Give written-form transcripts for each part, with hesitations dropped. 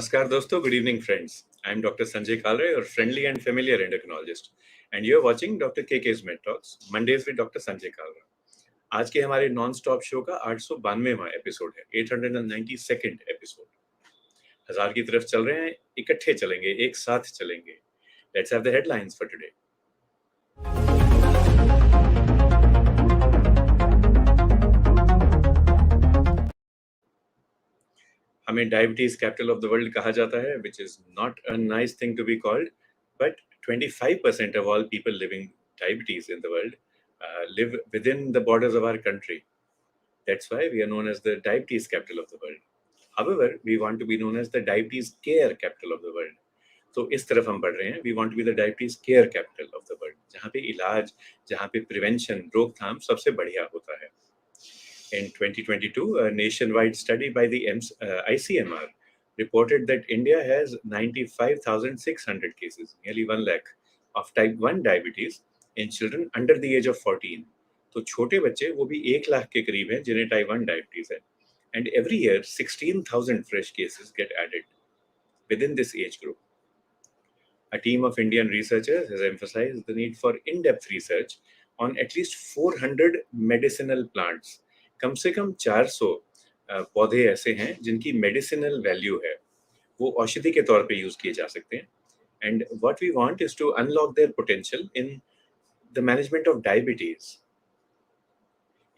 Namaskar dosto, good evening friends. I am Dr. Sanjay Kalre, your friendly and familiar endocrinologist, and you are watching Dr. KK's Med Talks, Mondays with Dr. Sanjay Kalra. आज के हमारे non stop show का 892वां episode है, 892nd episode. 1000 की तरफ चल रहे हैं, इकट्ठे चलेंगे, एक साथ चलेंगे। Let's have the headlines for today. हमें diabetes capital of the world कहा जाता है, which is not a nice thing to be called, but 25% of all people living diabetes in the world live within the borders of our country. That's why we are known as the diabetes capital of the world. However, we want to be known as the diabetes care capital of the world. तो इस तरफ हम बढ़ रहे हैं. We want to be the diabetes care capital of the world, जहाँ पे इलाज, जहाँ पे प्रिवेंशन, रोकथाम सबसे बढ़िया होता है. In 2022, a nationwide study by the ICMR reported that India has 95,600 cases, nearly 1 lakh, of type 1 diabetes in children under the age of 14. तो छोटे बच्चे वो भी 1 लाख के करीब हैं जिन्हें type 1 diabetes है. And every year, 16,000 fresh cases get added within this age group. A team of Indian researchers has emphasized the need for in-depth research on at least 400 medicinal plants. कम से कम 400 पौधे ऐसे हैं जिनकी मेडिसिनल वैल्यू है, वो औषधि के तौर पे यूज किए जा सकते हैं. And what we want is to unlock their potential in the management of diabetes.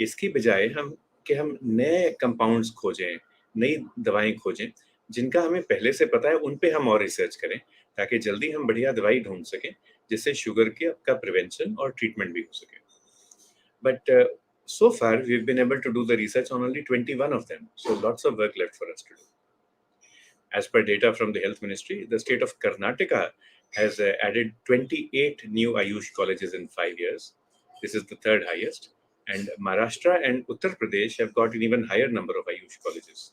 इसकी बजाय हम नए कंपाउंड्स खोजें, नई दवाएं खोजें जिनका हमें पहले से पता है, उन पे हम और रिसर्च करें ताकि जल्दी हम बढ़िया दवाई ढूंढ सकें जिससे शुगर का प्रिवेंशन और ट्रीटमेंट भी हो सके. But so far, we've been able to do the research on only 21 of them. So lots of work left for us to do. As per data from the Health Ministry, the state of Karnataka has added 28 new Ayush colleges in 5 years. This is the third highest. And Maharashtra and Uttar Pradesh have got an even higher number of Ayush colleges.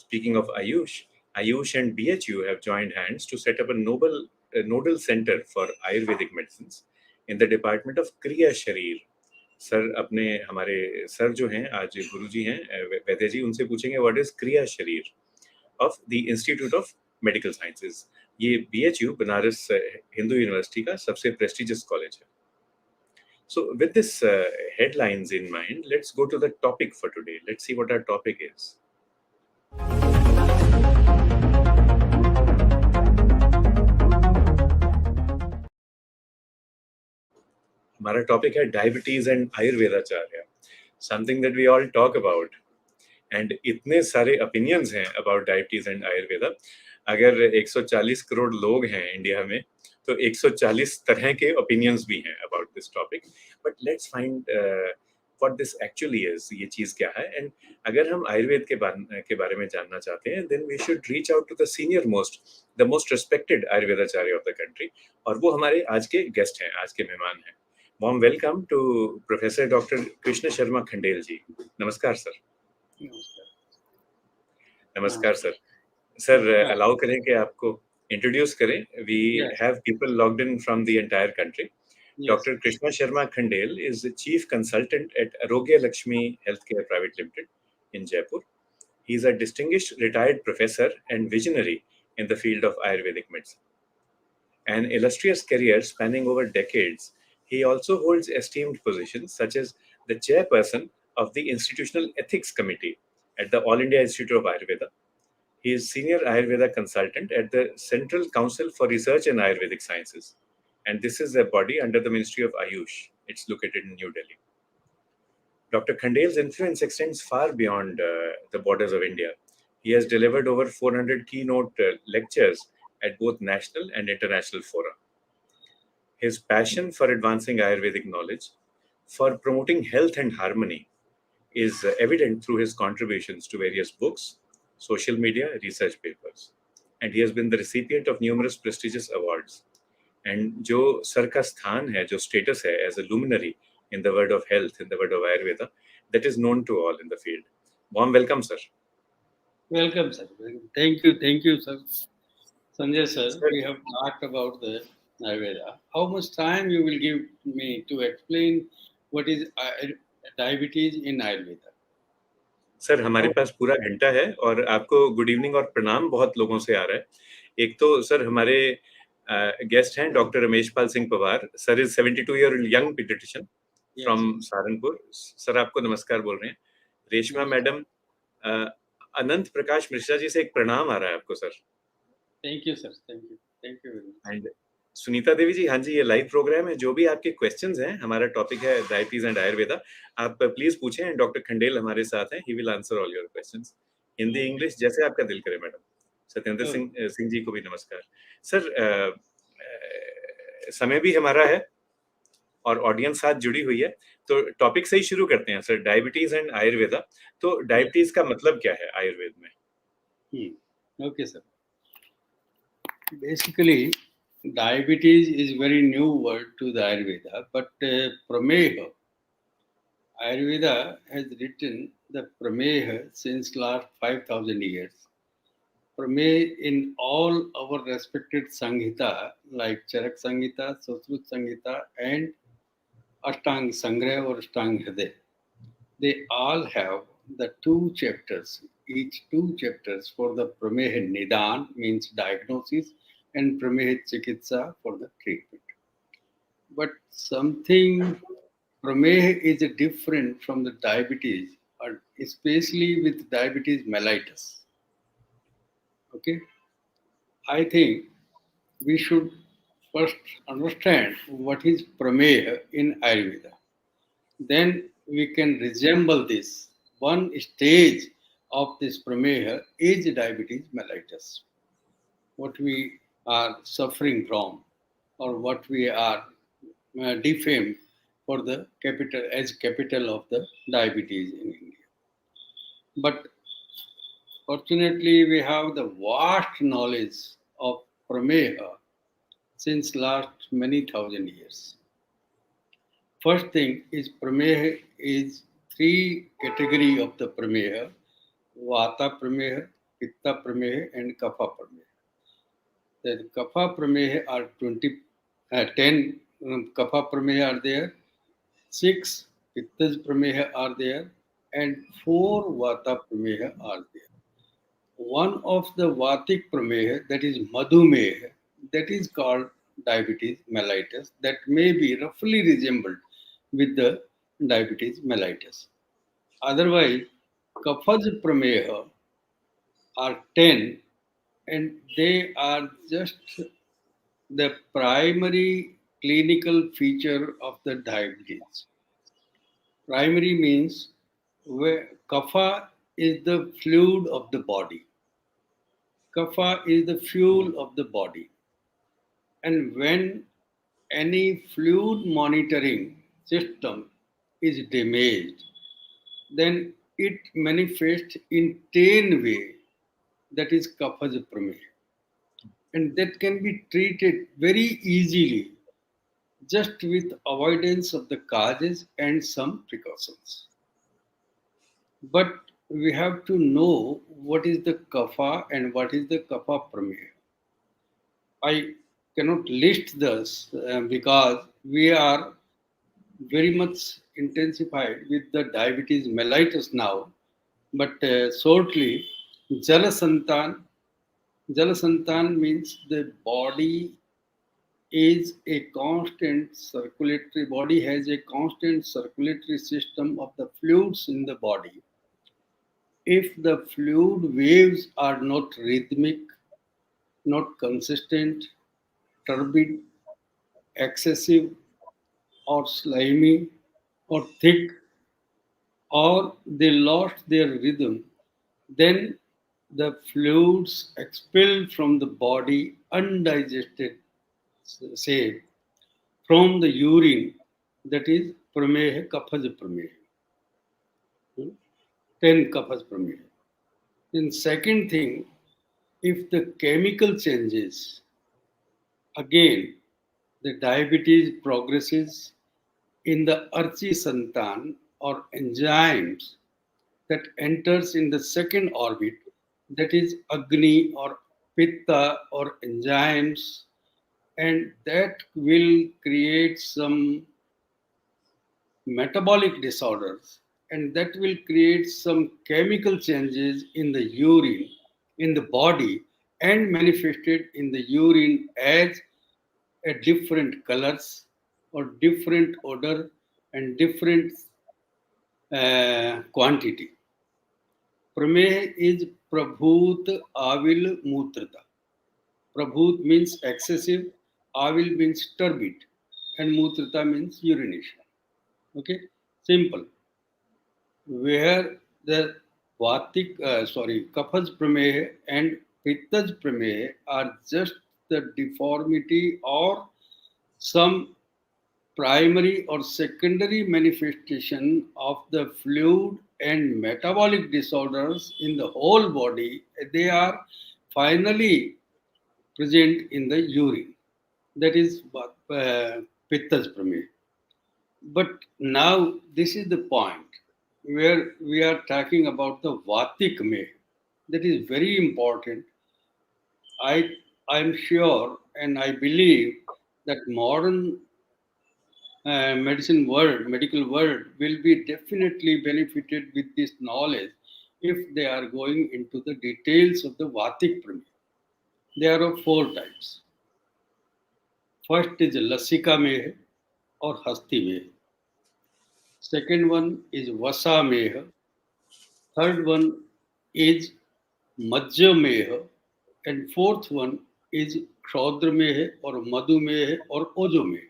Speaking of Ayush and BHU have joined hands to set up a nodal center for Ayurvedic medicines in the department of Kriya Sharir. Sir अपने हमारे sir जो हैं आज गुरुजी हैं वैद्य जी, उनसे पूछेंगे what is Kriya Sharir of the institute of medical sciences. ये BHU Banaras Hindu university का सबसे प्रेस्टिजियस कॉलेज है. So with this headlines in mind, let's go to the topic for today. Let's see what our topic is. हमारा टॉपिक है diabetes and Ayurvedacharya, something that we all talk about. And इतने सारे opinions हैं about diabetes and Ayurveda. अगर 140 करोड़ लोग हैं India में तो 140 तरह के ओपिनियंस भी हैं about this topic. But let's find what this actually is, ये चीज क्या है. एंड अगर हम आयुर्वेद के बारे में जानना चाहते हैं, then we should reach out to the senior most, the most respected Ayurvedacharya of the country. और वो हमारे आज के गेस्ट हैं, आज के मेहमान हैं. Warm welcome to Professor Dr. Krishna Sharma Khandel ji. Namaskar, sir. Namaskar, sir. Sir, allow करें कि आपको introduce करें. We have people logged in from the entire country. Yes. Dr. Krishna Sharma Khandel is the Chief Consultant at Arogya Lakshmi Healthcare Private Limited in Jaipur. He is a distinguished retired professor and visionary in the field of Ayurvedic medicine. An illustrious career spanning over decades, he also holds esteemed positions such as the chairperson of the Institutional Ethics Committee at the All India Institute of Ayurveda. He is senior Ayurveda consultant at the Central Council for Research in Ayurvedic Sciences. And this is a body under the Ministry of Ayush. It's located in New Delhi. Dr. Khandel's influence extends far beyond the borders of India. He has delivered over 400 keynote lectures at both national and international fora. His passion for advancing Ayurvedic knowledge, for promoting health and harmony, is evident through his contributions to various books, social media, research papers. And he has been the recipient of numerous prestigious awards. And जो sir का स्थान है, जो status है as a luminary in the world of health, in the world of Ayurveda, that is known to all in the field. Warm welcome, sir. Welcome, sir. Thank you, sir. Sanjay, sir, we have talked about the Ayurveda. How much time you will give me to explain what is diabetes in Ayurveda? Sir हमारे पास पूरा घंटा है और आपको good evening और प्रणाम बहुत लोगों से आ रहा है। एक तो सर हमारे गेस्ट हैं doctor Ramesh Pal Singh Pawar, sir is 72 year young paediatrician Yes. From Saharanpur. Sir आपको नमस्कार बोल रहे हैं। रेशमा मैडम, अनंत प्रकाश मिश्रा जी से एक प्रणाम आ रहा है आपको sir. Thank you, sir. Thank you. Thank you very much. And Sunita Devi ji, हाँ जी, ये लाइव प्रोग्राम है। जो भी आपके क्वेश्चंस हैं, हमारा टॉपिक है डायबिटीज एंड आयुर्वेदा, आप प्लीज पूछें। एंड डॉक्टर खंडेल हमारे साथ हैं, he will answer all your questions, Hindi English जैसे आपका दिल करे मैडम। सत्येंद्र Oh, सिंह जी को भी नमस्कार। सर समय भी हमारा है और ऑडियंस साथ जुड़ी हुई है, तो टॉपिक से ही शुरू करते हैं सर, डायबिटीज एंड आयुर्वेदा। तो डायबिटीज का मतलब क्या है आयुर्वेद में? okay, sir. Basically, diabetes is very new word to the Ayurveda, but Prameha, Ayurveda has written the Prameha since last 5,000 years. Prameha in all our respected Sanghita like Charak Sanghita, Sushruta Sanghita, and Ashtang Sangrah or Ashtang Hriday. They all have the two chapters, each two chapters for the Prameha Nidan means diagnosis and Prameha Chikitsa for the treatment. But something Prameha is different from the diabetes, especially with diabetes mellitus. Okay, I think we should first understand what is Prameha in Ayurveda. Then we can resemble this. One stage of this Prameha is diabetes mellitus, what we are suffering from, or what we are defamed for the capital as capital of the diabetes in India. But fortunately, we have the vast knowledge of Prameha since last many thousand years. First thing is Prameha is three category of the Prameha: Vata Prameha, Pitta Prameha, and Kapha Prameha. The Kapha Prameha are 10 Kapha Prameha are there, 6 Pitta Prameha are there, and 4 Vata Prameha are there. One of the Vatic Prameha, that is Madhumeha, that is called diabetes mellitus, that may be roughly resembled with the diabetes mellitus. Otherwise, Kaphaja Prameha are 10 and they are just the primary clinical feature of the diabetes. Primary means where kapha is the fluid of the body. Kapha is the fuel of the body. And when any fluid monitoring system is damaged, then it manifests in 10 ways. That is kapha prameha. And that can be treated very easily just with avoidance of the causes and some precautions. But we have to know what is the kapha and what is the kapha prameha. I cannot list this because we are very much intensified with the diabetes mellitus now. But shortly, Jalasantan. Jalasantan means the body is a constant circulatory body has a constant circulatory system of the fluids in the body. If the fluid waves are not rhythmic, not consistent, turbid, excessive, or slimy, or thick, or they lost their rhythm, then the fluids expelled from the body undigested, say, from the urine, that is prameha, kaphaja prameha. 10 kaphas prameha. Then second thing, if the chemical changes, again, the diabetes progresses in the archi santan or enzymes that enters in the second orbit, that is agni or pitta or enzymes, and that will create some metabolic disorders and that will create some chemical changes in the urine, in the body, and manifested in the urine as a different colors or different odor and different quantity. Prameya is Prabhut Avil Mutrata. Prabhut means excessive, Avil means turbid, and Mutrata means urination. Okay, simple. Where the Kaphaj Prameya and Pittaj Prameya are just the deformity or some primary or secondary manifestation of the fluid and metabolic disorders in the whole body. They are finally present in the urine. That is Pittas Prameya. But now this is the point where we are talking about the Vatik Meya. That is very important. I'm sure and I believe that modern medical world will be definitely benefited with this knowledge if they are going into the details of the Vatik Prameya. There are four types. First is Lasika Meha or Hasti Meha. Second one is Vasa Meha. Third one is Majja Meha. And fourth one is Kshaudra Meha or Madhu Meha or Ojo Meha.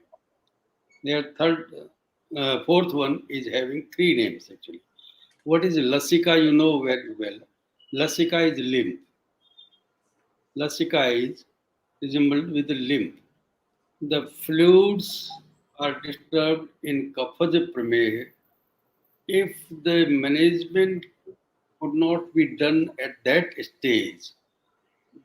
Fourth one is having three names actually. What is Lasika? You know very well. Lasika is lymph. Lasika is resembled with the lymph. The fluids are disturbed in Kaphaja Prameya if the management could not be done at that stage,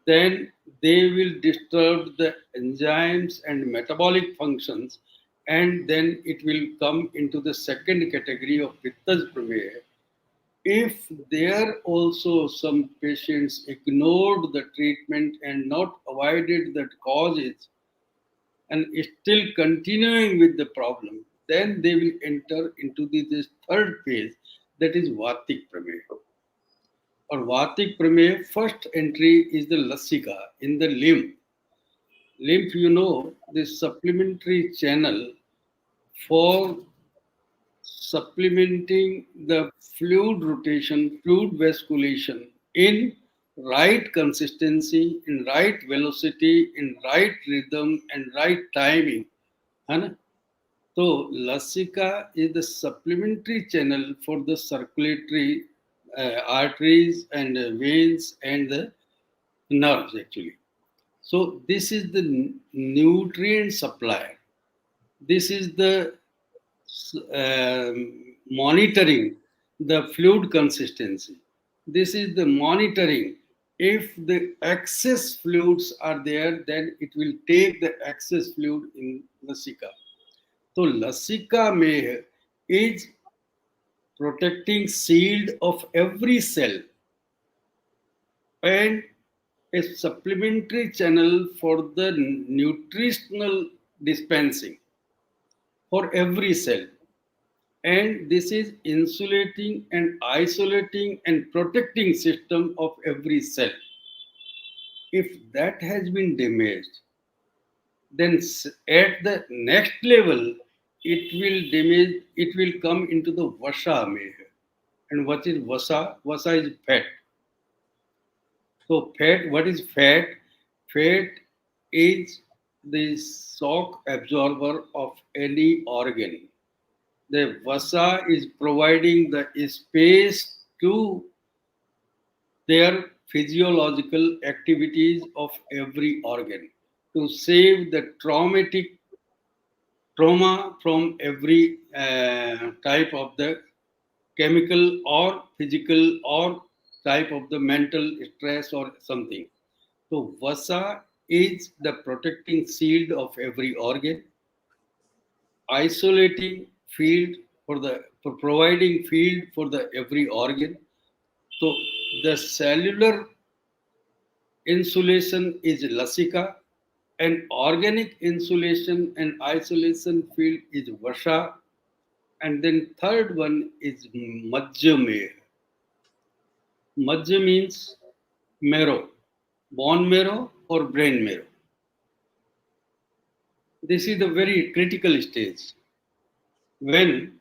then they will disturb the enzymes and metabolic functions, and then it will come into the second category of Pittas Prameya. If there also some patients ignored the treatment and not avoided the causes and still continuing with the problem, then they will enter into this third phase, that is Vatik Prameya. Or Vatik Prameya, first entry is the Lasika in the lymph. Lymph, you know, this supplementary channel for supplementing the fluid rotation, fluid vasculation in right consistency, in right velocity, in right rhythm, and right timing. है ना? So, Lasika is the supplementary channel for the circulatory arteries and veins and the nerves actually. So, this is the nutrient supply. This is the monitoring the fluid consistency. This is the monitoring. If the excess fluids are there, then it will take the excess fluid in Lasika. So Lasika Meha is protecting shield of every cell and a supplementary channel for the nutritional dispensing for every cell. And this is insulating and isolating and protecting system of every cell. If that has been damaged, then at the next level, it will come into the Vasha Meha. And what is Vasa? Vasa is fat. So fat, what is fat? Fat is the shock absorber of any organ. The Vasa is providing the space to their physiological activities of every organ to save the trauma from every type of the chemical or physical or type of the mental stress or something. So Vasa is the protecting shield of every organ, isolating field for providing field for the every organ. So the cellular insulation is Lasika, and organic insulation and isolation field is Vasha. And then third one is Majjameh. Majja means marrow, bone marrow or brain marrow. This is the very critical stage. When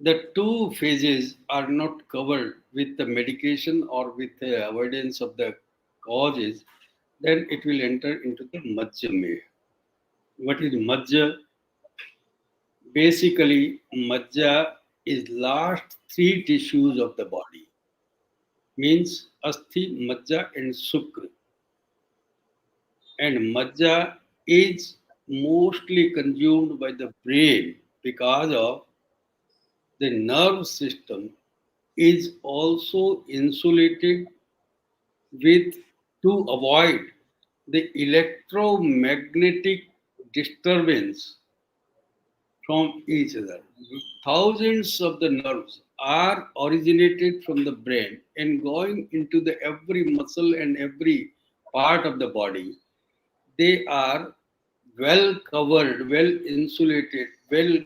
the two phases are not covered with the medication or with the avoidance of the causes, then it will enter into the Majjameh. What is Majja? Basically, Majja is last three tissues of the body, means Asthi, Majja, and Sukra. And Majja is mostly consumed by the brain because of the nerve system is also insulated with to avoid the electromagnetic disturbance from each other. Thousands of the nerves are originated from the brain and going into the every muscle and every part of the body. They are well covered, well insulated, well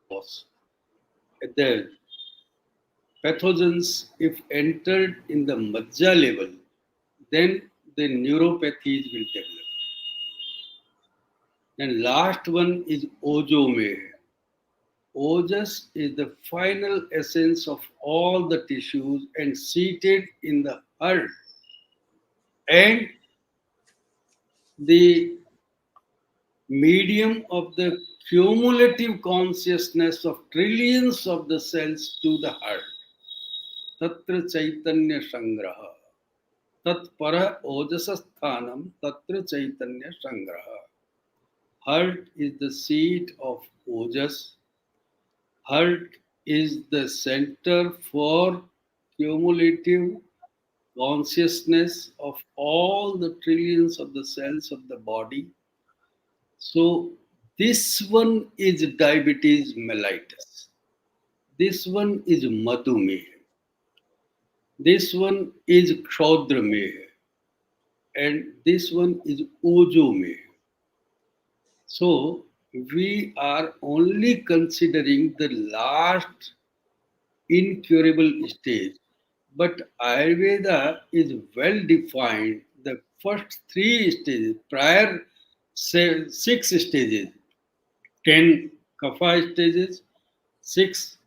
loss. The pathogens, if entered in the Majja level, then the neuropathies will develop. And last one is Ojome. Ojas is the final essence of all the tissues and seated in the heart. And the medium of the cumulative consciousness of trillions of the cells to the heart. Tatra Chaitanya Sangraha. Tatpara Ojasasthanam Tatra Chaitanya Sangraha. Heart is the seat of Ojas. Heart is the center for cumulative consciousness of all the trillions of the cells of the body. So, this one is diabetes mellitus. This one is Madhumeh. This one is Kshodrameh. And this one is Ojomeh. So, we are only considering the last incurable stage. But Ayurveda is well defined. The first three stages, prior six stages, 10 kapha stages, six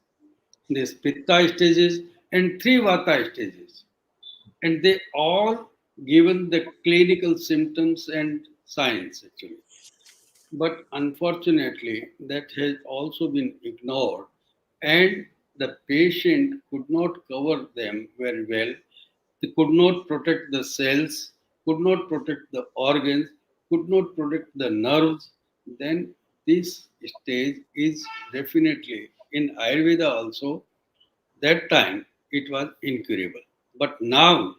this pitta stages, and three vata stages. And they all given the clinical symptoms and signs actually. But unfortunately, that has also been ignored, and the patient could not cover them very well. They could not protect the cells, could not protect the organs, could not protect the nerves. Then this stage is definitely in Ayurveda also. That time it was incurable. But now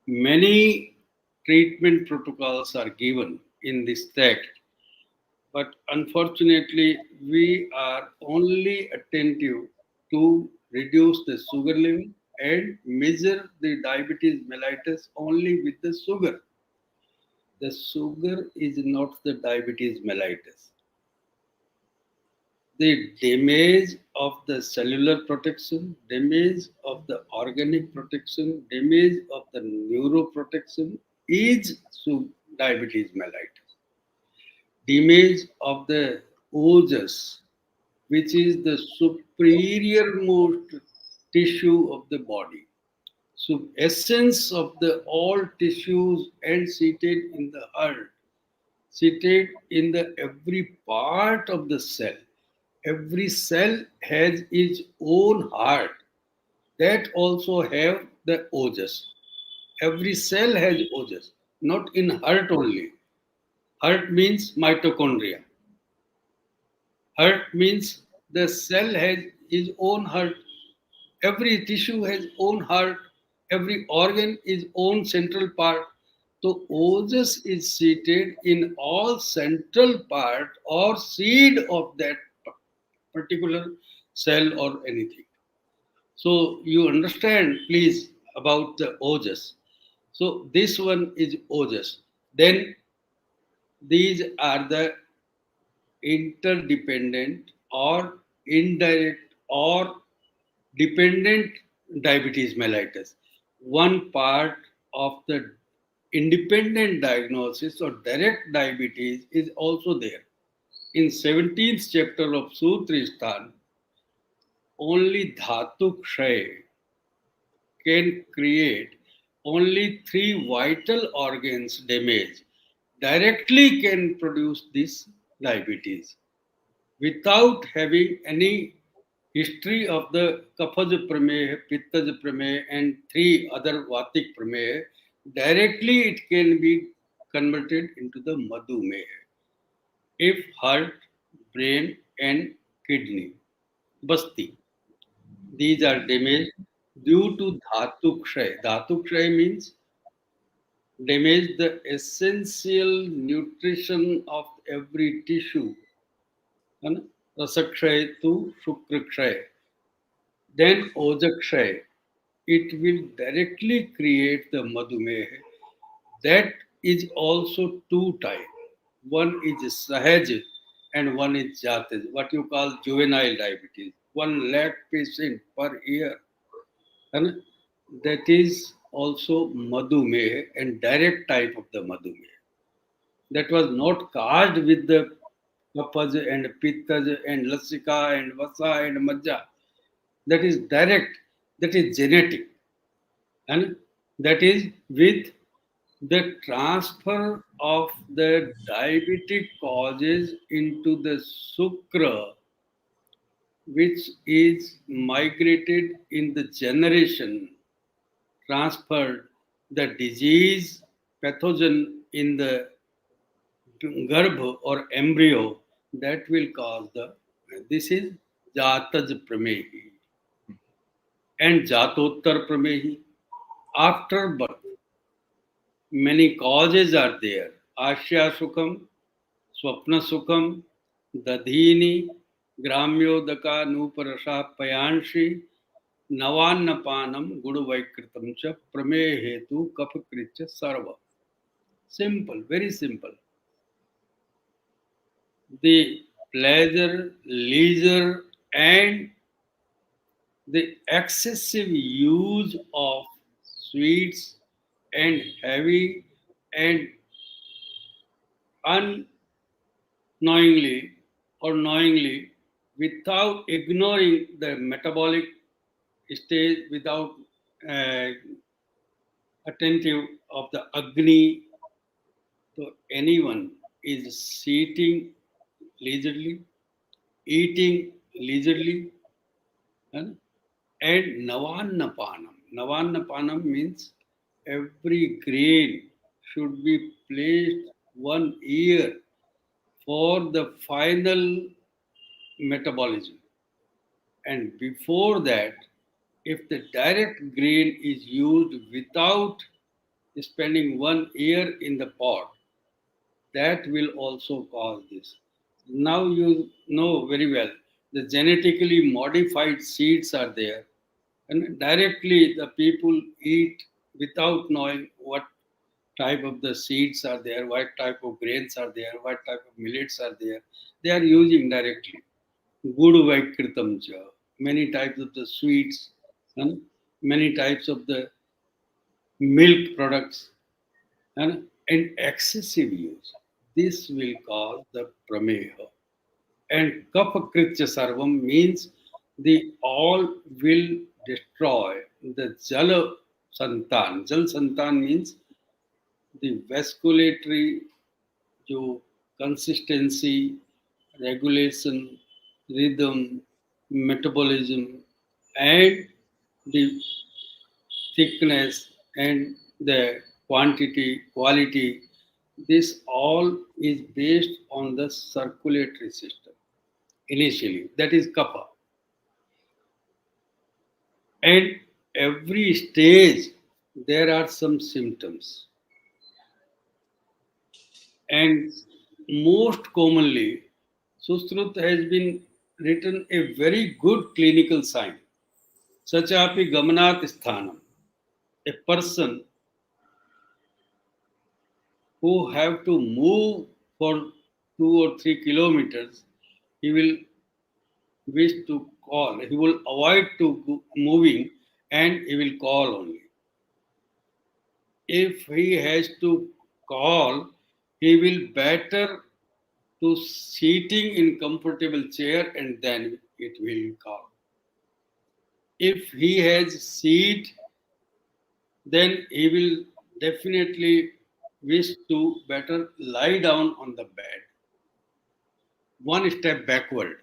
many treatment protocols are given in this text, but unfortunately, we are only attentive to reduce the sugar level and measure the diabetes mellitus only with the sugar. The sugar is not the diabetes mellitus. The damage of the cellular protection, damage of the organic protection, damage of the neuroprotection is diabetes mellitus. Damage of the ojas, which is the superior most tissue of the body. So essence of the all tissues and seated in the heart, seated in the every part of the cell. Every cell has its own heart. That also have the ojas. Every cell has ojas, not in heart only. Heart means mitochondria. Heart means the cell has its own heart. Every tissue has own heart. Every organ is own central part. So ojas is seated in all central part or seed of that particular cell or anything. So you understand, please, about the ojas. So this one is ojas. Then These are the interdependent or indirect or dependent diabetes mellitus. One part of the independent diagnosis or direct diabetes is also there. In 17th chapter of Sutristan, only Dhatu Kshay can create only three vital organs damage directly can produce this diabetes without having any history of the Kapaj Prameya, Pittaj Prameya, and three other Vatik Prameya. Directly it can be converted into the Madhumeya if heart, brain, and kidney, Basti. These are damaged due to Dhatu Kshay. Dhatu Kshay means damage the essential nutrition of every tissue. And Rasakshay to Shukrakshay. Then Ojakshay. It will directly create the Madhumeha. That is also two types. One is Sahaj and one is Jatij, what you call juvenile diabetes. 1 lakh patient per year. And that is also Madhumeha and direct type of the Madhumeha. That was not caused with the Kapaj and Pittaj and Lasika and Vasa and Majja. That is direct, that is genetic. And that is with the transfer of the diabetic causes into the Sukra, which is migrated in the generation, transferred the disease pathogen in the garbha or embryo that will cause the. This is Jataj Pramehi and Jatottar Pramehi. After birth, many causes are there. Ashya Sukham, Swapna Sukham, Dadhini, Gramyodaka Nuparasha Payanshi, Navannapanam Guduvaikritam cha Pramehetu Kapakritya Sarva. Simple, very simple. The pleasure, leisure, and the excessive use of sweets and heavy and unknowingly or knowingly without ignoring the metabolic stage, without uh, attentive of the agni. So anyone is sitting leisurely, eating leisurely, and navannapanam. Navannapanam means every grain should be placed 1 year for the final metabolism. And before that, if the direct grain is used without spending 1 year in the pot, that will also cause this. Now you know very well the genetically modified seeds are there, and directly the people eat without knowing what type of the seeds are there, what type of grains are there, what type of millets are there. They are using directly. Gudu Vaikritam cha, many types of the sweets, and many types of the milk products, and excessive use. This will cause the prameha. And kapakritya sarvam means the all will destroy the jala santan. Jal santan means the vasculatory जो consistency, regulation, rhythm, metabolism, and the thickness and the quantity, quality, this all is based on the circulatory system initially. That is kapha. And every stage there are some symptoms. And most commonly, Sushrut has been written a very good clinical sign. Sachapi Gamanat Sthanam. A person who have to move for 2 or 3 kilometers, he will wish to call. He will avoid to moving and he will call only. If he has to call, he will better to sitting in comfortable chair and then it will call. If he has seat, then he will definitely wish to better lie down on the bed. One step backward.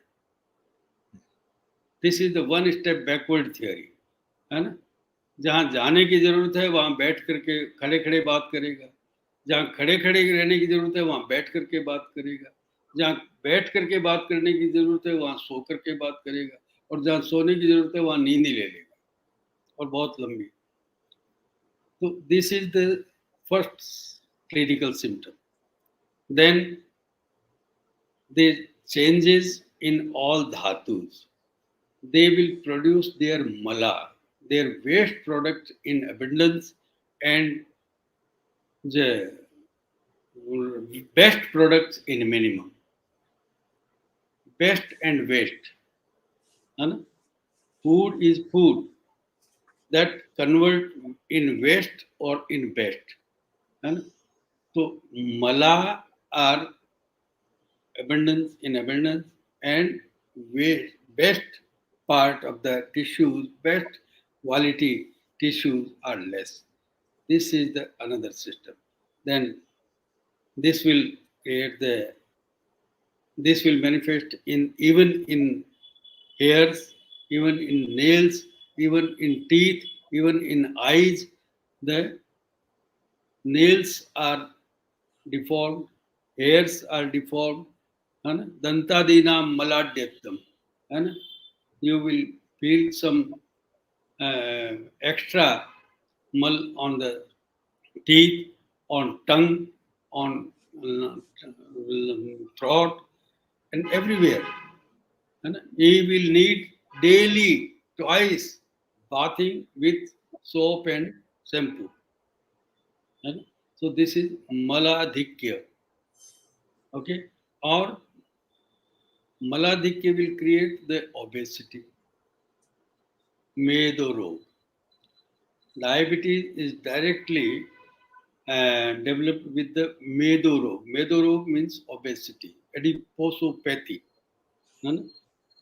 This is the one step backward theory. है ना? जहाँ जाने की जरूरत है वहां बैठ करके खड़े खड़े बात करेगा, जहाँ खड़े खड़े रहने की जरूरत है वहां बैठ करके बात करेगा, जहाँ बैठ करके बात करने की जरूरत है वहां सो करके बात करेगा, और जहाँ सोने की जरूरत है वहां नींद ही ले लेगा, और बहुत लंबी. So this is the first clinical symptom. Then the changes in all dhatus. They will produce their mala, their waste product in abundance, and the best products in minimum. Best and waste. है ना? Food is food that convert in waste or in best. है ना? So mala are abundance in abundance, and waste, best part of the tissues, best quality tissues are less. This is the another system. Then this will create the, this will manifest in even in hairs, even in nails, even in teeth, even in eyes. The nails are deformed, hairs are deformed, है ना? दंतादीनाम मलाड्यत्तम, है ना? You will feel some extra mal on the teeth, on tongue, on throat, and everywhere. है ना? He will need daily twice bathing with soap and shampoo. है ना? So this is maladhikya. Okay, or maladhikya will create the obesity, medo rog. Diabetes is directly developed with the medo rog. Medo rog means obesity, adiposopathy. है ना?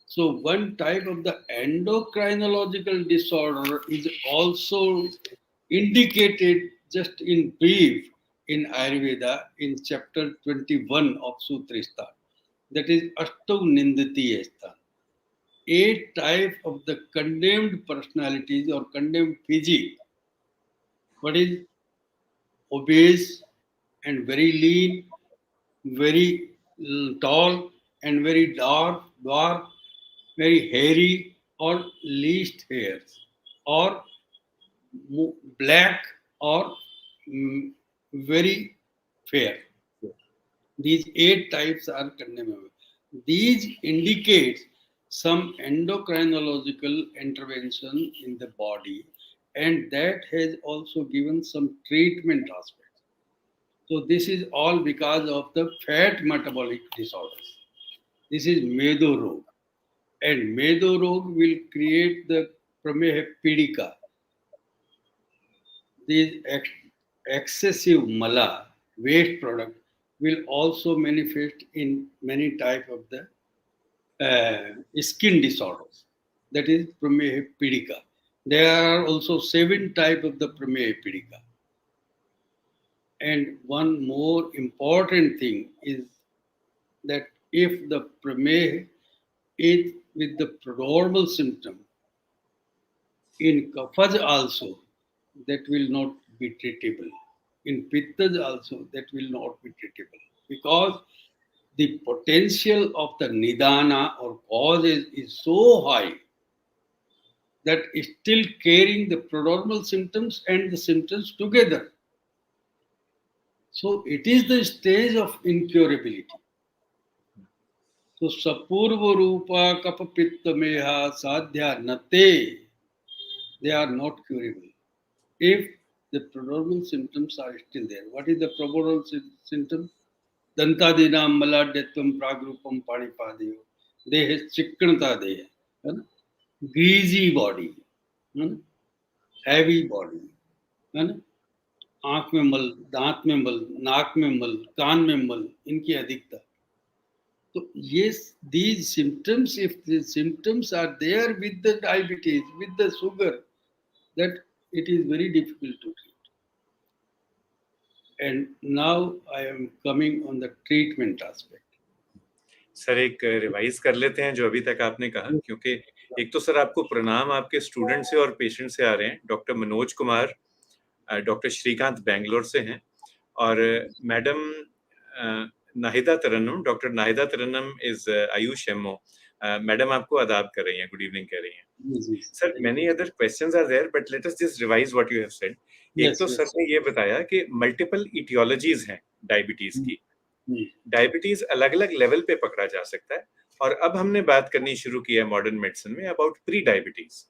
So one type of the endocrinological disorder is also indicated just in brief in Ayurveda in chapter 21 of Sutristha. That is Ashtav Nindati Estha. 8 types of the condemned personalities or condemned physique. What is obese and very lean, very tall and very dark, very hairy or least hairs, or black or very fair. These 8 types are condemnable. These indicate some endocrinological intervention in the body, and that has also given some treatment aspects. So this is all because of the fat metabolic disorders. This is Medo Rog. And Medo Rog will create the Prameha Pidika. This excessive mala, waste product, will also manifest in many type of the skin disorders. That is Prameha Pidika. There are also 7 type of the Prameha Pidika. And one more important thing is that if the Prameha is with the prodromal symptom, in Kaphaj also, that will not be treatable. In Pittaj also, that will not be treatable. Because the potential of the Nidana or causes is so high that it's still carrying the prodromal symptoms and the symptoms together. So it is the stage of incurability. So Sapurva Rupa Kapapitta Meha Sadhya Nate, they are not curable. If the prodromal symptoms are still there. What is the prodromal symptom? दंतादीनां मलाढ्यत्वं प्राग्रूपं पाणिपादेयो, देह चिक्कणता देह, है ना, greasy body, है ना, heavy body, है ना, आंख में मल, दांत में मल, नाक में मल, कान में मल, इनकी अधिकता. So yes, these symptoms, if the symptoms are there with the diabetes, with the sugar, that it is very difficult to treat. And now I am coming on the treatment aspect. Sir एक revise कर लेते हैं जो अभी तक आपने कहा, क्योंकि एक तो सर आपको प्रणाम आपके स्टूडेंट से और पेशेंट से आ रहे हैं. डॉक्टर मनोज कुमार, डॉक्टर श्रीकांत बैंगलोर से हैं, और madam Nahida Tarannum, doctor Nahida Tarannum is AYUSH MO. Madam आपको आदाब कर रही हैं, गुड इवनिंग कह रही हैं. Yes, yes. Sir many other questions are there, but let us just revise what you have said. एक Yes, तो yes. सर ने ये बताया कि मल्टीपल इटियोलॉजीज हैं डायबिटीज की. डायबिटीज अलग अलग लेवल पे पकड़ा जा सकता है. और अब हमने बात करनी शुरू की है मॉडर्न मेडिसिन में about pre diabetes.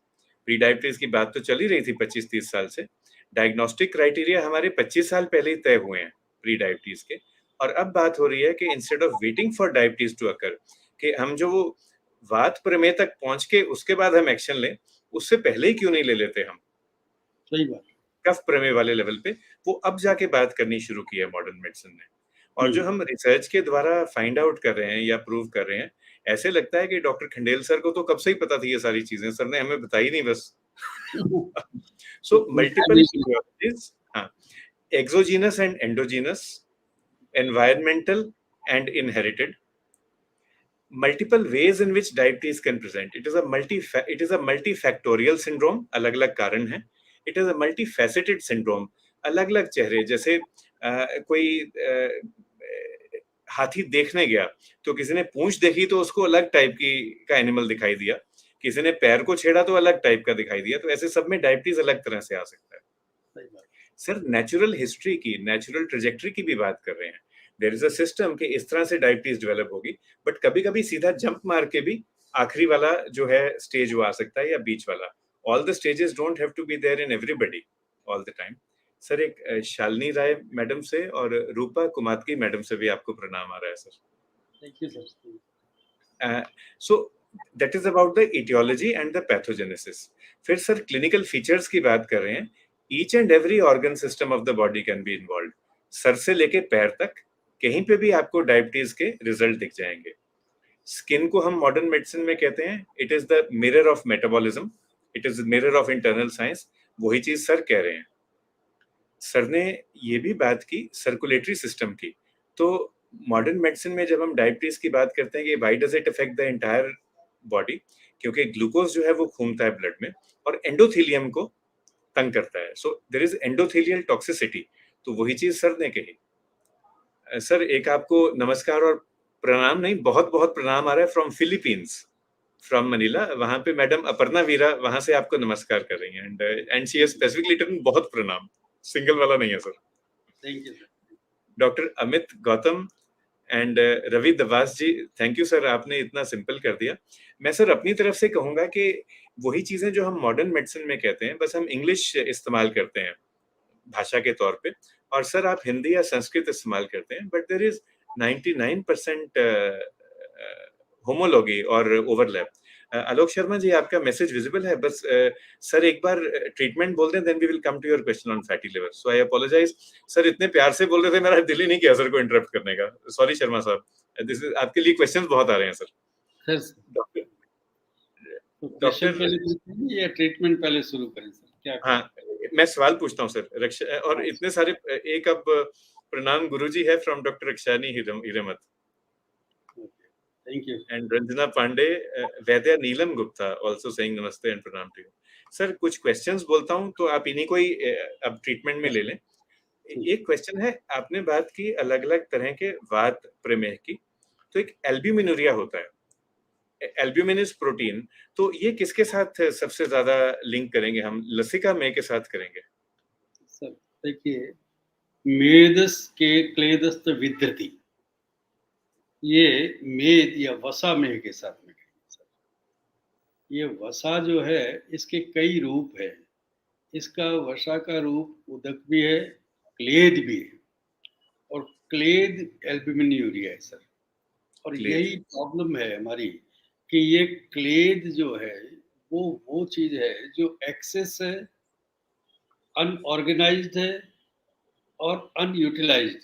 Pre diabetes की बात तो चल ही रही थी 25-30 साल से. डायग्नोस्टिक क्राइटेरिया हमारे 25 साल पहले ही तय हुए हैं प्री डायबिटीज के. और अब बात हो रही है कि instead of waiting for diabetes to occur, कि हम जो वो वात प्रमेय तक पहुंच के उसके बाद हम एक्शन लें, उससे पहले ही क्यों नहीं ले लेते हम सही बात. कफ प्रमेय वाले लेवल पे. वो अब जाके बात करनी शुरू की है मॉडर्न मेडिसिन ने. और जो हम रिसर्च के द्वारा फाइंड आउट कर रहे हैं या प्रूव कर रहे हैं, ऐसे लगता है कि डॉक्टर खंडेल सर को तो कब से ही पता थी ये सारी चीजें, सर ने हमें बताई नहीं बस. सो मल्टीपल इटियोलॉजीज, हाँ, exogenous and endogenous, environmental and inherited, multiple ways in which diabetes can present. It is a multifactorial syndrome, अलग अलग कारण हैं. It is a multifaceted syndrome, अलग अलग चेहरे. जैसे कोई हाथी देखने गया तो किसी ने पूंछ देखी तो उसको अलग टाइप की का एनिमल दिखाई दिया, किसी ने पैर को छेड़ा तो अलग टाइप का दिखाई दिया. तो ऐसे सब में डायबिटीज अलग तरह से आ सकता है. सर नेचुरल हिस्ट्री की, नेचुरल ट्रेजेक्टरी की भी बात कर रहे हैं. देयर इज अ सिस्टम कि इस तरह से डायबिटीज डेवलप होगी, बट कभी कभी सीधा जंप मार के भी आखिरी वाला जो है स्टेज वो आ सकता है, या बीच वाला. All the stages don't have to be there in everybody all the time. Sir एक शालिनी राय मैडम से और रूपा कुमातकी मैडम से भी आपको प्रणाम आ रहा है sir. Thank you sir. So that is about the etiology and the pathogenesis. फिर सर क्लिनिकल फीचर्स की बात कर रहे हैं. Each and every organ system of the body can be involved. Sir से लेके पैर तक कहीं पे भी आपको डायबिटीज के रिजल्ट दिख जाएंगे. स्किन को हम मॉडर्न मेडिसिन में कहते हैं it is the mirror of metabolism, it is mirror of internal science. वही चीज सर कह रहे हैं. सर ने ये भी बात की सर्कुलेटरी सिस्टम की. तो मॉडर्न मेडिसिन में जब हम डायबिटीज की बात करते हैं कि why does it affect the entire body, क्योंकि ग्लूकोज जो है वो घूमता है ब्लड में और एंडोथेलियम को तंग करता है. So there is endothelial toxicity. तो वही चीज सर ने कही. सर एक आपको नमस्कार और प्रणाम नहीं, बहुत बहुत प्रणाम आ रहा है फ्रॉम फिलीपींस, फ्रॉम मनीला. वहां पे मैडम अपर्णा वीरा वहां से आपको नमस्कार कर रही हैं. And she has specifically written बहुत प्रणाम, सिंगल वाला नहीं है sir. Thank you sir. Doctor Amit Gautam and Ravi Dawas ji, thank you sir, आपने इतना सिंपल कर दिया. मैं सर अपनी तरफ से कहूंगा कि वही चीजें जो हम मॉडर्न मेडिसिन में कहते हैं, बस हम इंग्लिश इस्तेमाल करते हैं भाषा के तौर पे, और सर आप हिंदी या संस्कृत इस्तेमाल करते हैं. बट देयर इज 99% होमोलॉगी और ओवरलैप. आलोक शर्मा जी, आपका मैसेज विजिबल है, बस सर एक बार ट्रीटमेंट बोल दें, then we will come to your question on fatty liver. So I apologize sir, इतने प्यार से बोल रहे थे, मेरा दिल ही नहीं किया सर को इंटरप्ट करने का. सॉरी शर्मा साहब, दिस इज आपके लिए क्वेश्चंस बहुत आ रहे हैं सर. सर क्वेश्चन पहले पूछें या ट्रीटमेंट पहले शुरू करें सर, क्या? हाँ, मैं सवाल पूछता हूँ सर. और इतने सारे, एक अब प्रणाम गुरुजी है from doctor Rakshani Hiremath. Thank you. And Ranjana Pandey, वैद्य नीलम गुप्ता आल्सो सेइंग नमस्ते एंड प्रणाम टू यू. सर कुछ क्वेश्चंस बोलता हूँ तो आप इन्हीं को ही अब ट्रीटमेंट में ले लें. एक क्वेश्चन है, आपने बात की अलग अलग तरह के वात प्रमेह की, तो एक एल्ब्यूमिनुरिया होता है, एल्ब्यूमिनस प्रोटीन. तो ये किसके साथ सबसे ज्यादा लिंक करेंगे हम? लसिका में के साथ करेंगे सर? देखिए, मेदस के क्लेदस्त विद्यति, ये मेद या वसा मेह के साथ में करेंगे सर. ये वसा जो है इसके कई रूप है. इसका वसा का रूप उदक भी है, क्लेद भी है. और क्लेद एल्ब्यूमिन्यूरिया है सर। और क्लेद। यही प्रॉब्लम है हमारी कि ये क्लेद जो है वो चीज है जो एक्सेस है, अनऑर्गेनाइज्ड है और अनयूटिलाइज्ड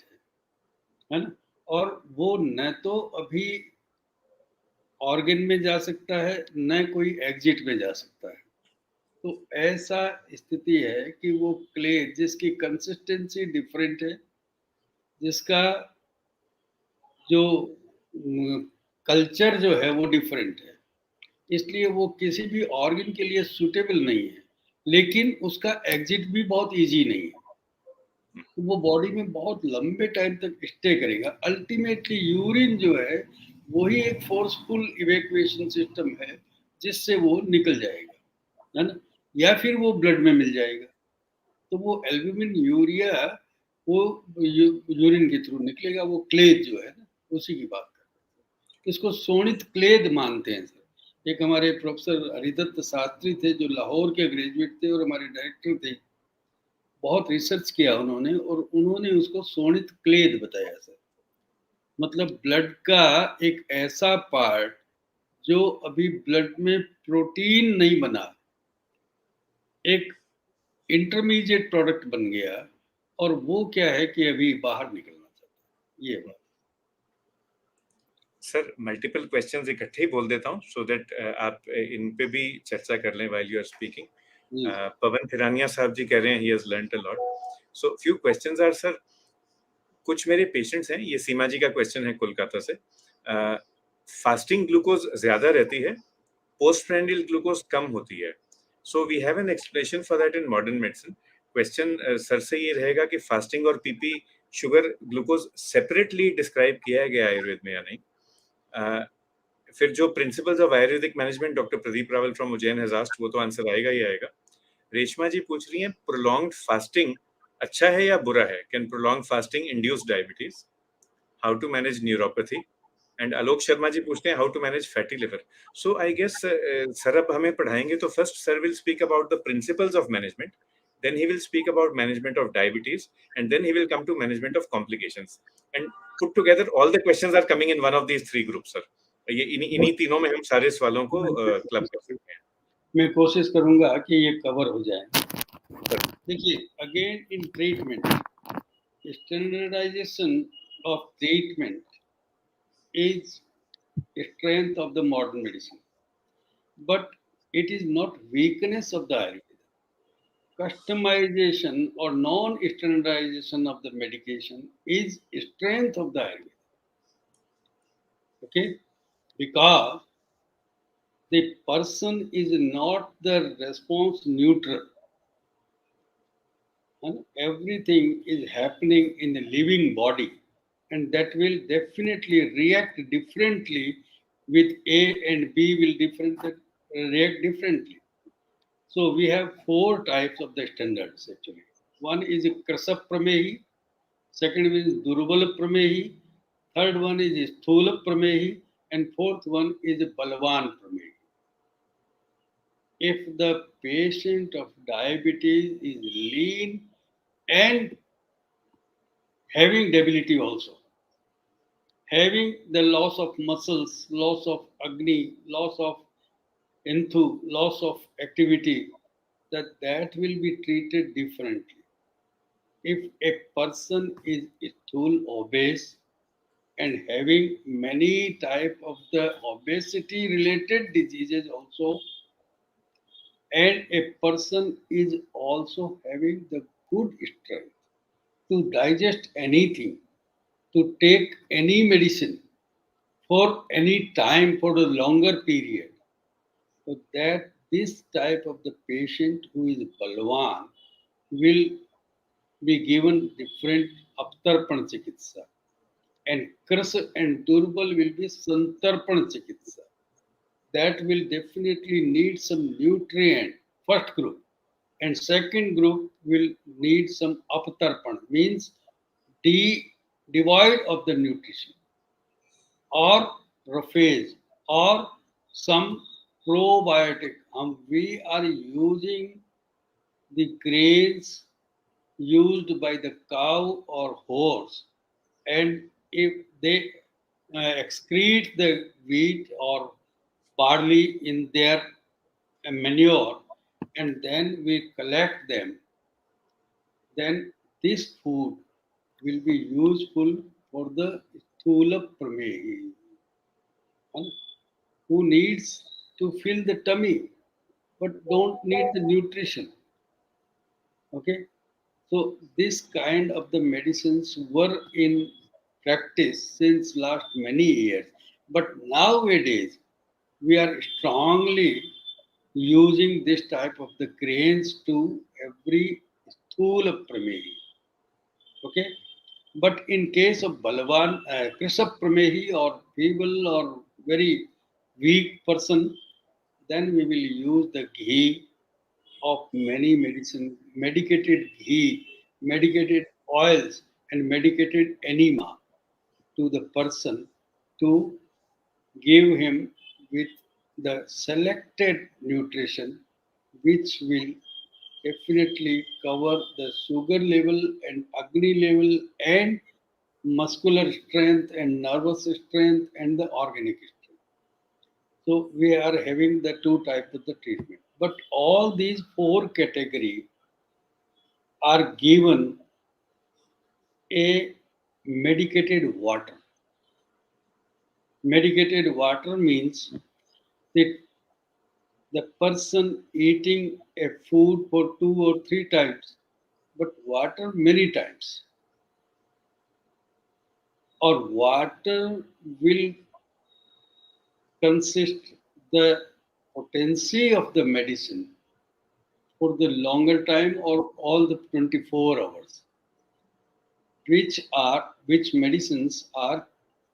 है ना। और वो न तो अभी ऑर्गन में जा सकता है न कोई एग्जिट में जा सकता है। तो ऐसा स्थिति है कि वो क्ले जिसकी कंसिस्टेंसी डिफरेंट है, जिसका जो कल्चर जो है वो डिफरेंट है, इसलिए वो किसी भी ऑर्गन के लिए सूटेबल नहीं है, लेकिन उसका एग्जिट भी बहुत इजी नहीं है। तो वो बॉडी में बहुत लंबे टाइम तक स्टे करेगा। अल्टीमेटली यूरिन जो है वही एक फोर्सफुल इवैक्यूएशन सिस्टम है जिससे वो निकल जाएगा, है ना, या फिर वो ब्लड में मिल जाएगा। तो वो एल्ब्यूमिन यूरिया वो यूरिन के थ्रू निकलेगा, वो क्लेद जो है ना उसी की बात कर रहे हैं। इसको सोनित क्लेद मानते हैं सर। एक हमारे प्रोफेसर हरिदत्त शास्त्री थे जो लाहौर के ग्रेजुएट थे और हमारे डायरेक्टर थे, बहुत रिसर्च किया उन्होंने और उन्होंने उसको सोनित क्लेद बताया सर। मतलब ब्लड का एक ऐसा पार्ट जो अभी ब्लड में प्रोटीन नहीं बना, एक इंटरमीडिएट प्रोडक्ट बन गया, और वो क्या है कि अभी बाहर निकलना चाहता है, ये बात। सर मल्टीपल क्वेश्चंस इकट्ठे ही बोल देता हूँ सो दैट आप इन पे भी चर्चा कर लें व्हाइल यू आर स्पीकिंग। जी पवन फिरानिया साहब जी कह रहे हैं he has learned a lot. So few questions are sir, कुछ मेरे पेशेंट्स हैं, ये सीमा जी का क्वेश्चन है कोलकाता से। फास्टिंग ग्लूकोज ज्यादा रहती है, पोस्ट प्रेंडियल ग्लूकोज कम होती है। So we have an explanation for that in modern medicine. Question sir से ये रहेगा कि फास्टिंग और PP sugar glucose separately describe किया गया आयुर्वेद में या नहीं। फिर जो principles of Ayurvedic management doctor Pradeep Rawal from Ujjain has asked, वो तो आंसर आएगा ही आएगा। रेशमा जी पूछ रही हैं प्रोलॉन्ग्ड फास्टिंग अच्छा है या बुरा है, can prolong fasting induce diabetes, how to manage neuropathy. And Alok Sharma ji पूछते हैं how to manage fatty liver. So I guess sir अब हमें पढ़ाएंगे तो first sir will speak about the principles of management, then he will speak about management of diabetes, and then he will come to management of complications, and put together all the questions are coming in one of these three groups sir। ये इन्हीं तीनों में हम सारे सवालों को club कर सकते हैं। मैं कोशिश करूंगा कि ये कवर हो जाए। देखिए, again in treatment, standardization of treatment is strength of the modern medicine, but it is not weakness of the Ayurveda. Customization or non-standardization of the medication is strength of the Ayurveda. Okay, because the person is not the response neutral, and everything is happening in the living body, and that will definitely react differently with A and B will react differently. So we have four types of the standards actually. One is Krasa Pramehi, second is Durbala Pramehi, third one is Sthula Pramehi, and fourth one is Balwan Pramehi. If the patient of diabetes is lean and having debility also, having the loss of muscles, loss of agni, loss of enthu, loss of activity, that will be treated differently. If a person is stool obese and having many type of the obesity related diseases also, and a person is also having the good strength to digest anything, to take any medicine for any time for a longer period, so that this type of the patient who is Balwan will be given different Aptarpan Chikitsa, and Kras and Durbal will be Santarpan Chikitsa. That will definitely need some nutrient, first group, and second group will need some Aptarpan, means devoid of the nutrition, or prophase, or some probiotic. We are using the grains used by the cow or horse and if they excrete the wheat or barley in their manure, and then we collect them, then this food will be useful for the Sthula Pramehi, who needs to fill the tummy but don't need the nutrition. Okay, so this kind of the medicines were in practice since last many years, but nowadays we are strongly using this type of the grains to every sthula pramehi. Okay, but in case of Balavan, Krishna pramehi or feeble or very weak person, then we will use the ghee of many medicine, medicated ghee, medicated oils, and medicated enema to the person to give him with the selected nutrition which will definitely cover the sugar level and agni level and muscular strength and nervous strength and the organic strength. So we are having the two types of the treatment. But all these four categories are given a medicated water. Medicated water means that the person eating a food for 2 or 3 times, but water many times, or water will consist the potency of the medicine for the longer time or all the 24 hours, which medicines are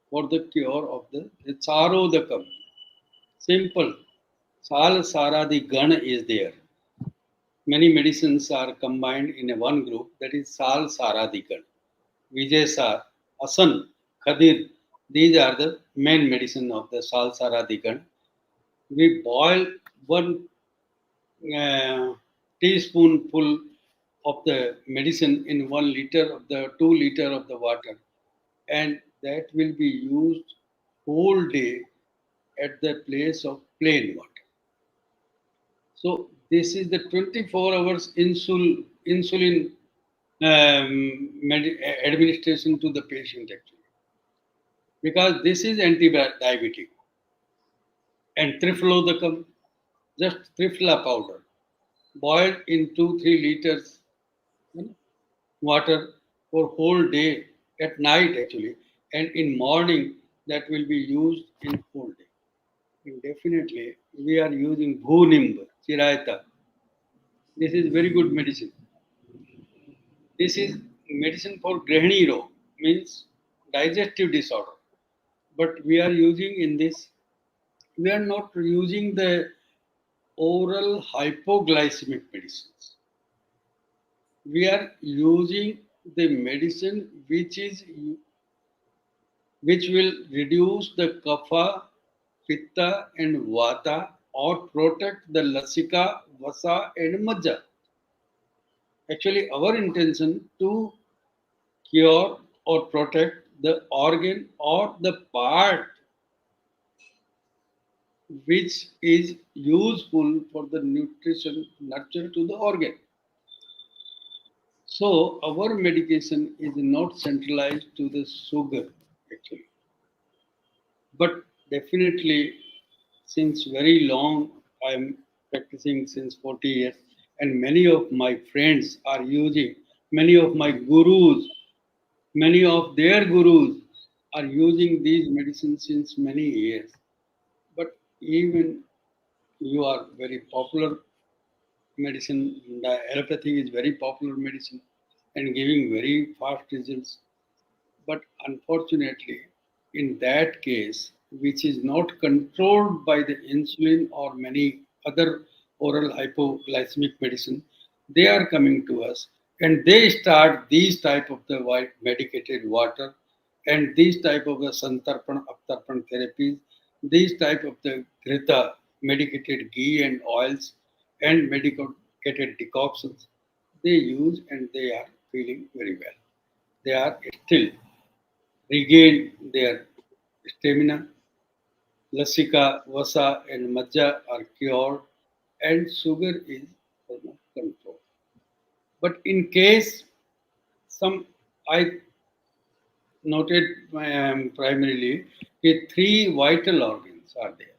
for the cure of the charodakam. Simple. Sal Saradi Gana is there. Many medicines are combined in a one group, that is Sal Saradi Gana. Vijay Asan, Khadir, these are the main medicine of the Sal Saradi Gana. We boil 1 teaspoonful of the medicine in 1 liter of the 2 liter of the water, and that will be used whole day at the place of plain water. So this is the 24 hours insulin administration to the patient actually, because this is anti-diabetic. And triflodacum, just trifla powder, boiled in 2-3 liters water for whole day at night actually, and in morning that will be used in whole day. And definitely we are using bhunimb chiraita. This is very good medicine. This is medicine for grahini rog, means digestive disorder, but we are using in this, we are not using the oral hypoglycemic medicines. We are using the medicine which will reduce the kapha, pitta, and vata, or protect the lasika, vasa, and majja. Actually, our intention to cure or protect the organ or the part which is useful for the nutrition nurture to the organ. So our medication is not centralized to the sugar actually. But definitely, since very long, I'm practicing since 40 years, and many of my friends are using, many of my gurus, many of their gurus are using these medicines since many years. But even you are very popular medicine, the allopathy is very popular medicine and giving very fast results. But unfortunately, in that case, which is not controlled by the insulin or many other oral hypoglycemic medicine, they are coming to us and they start these type of the medicated water and these type of the santarpan aptarpan therapies, these type of the grita, medicated ghee and oils and medicated decoctions they use, and they are feeling very well. They are still regain their stamina. Lasika, vasa, and majja are cured, and sugar is almost controlled. But in case some, I noted primarily three vital organs are there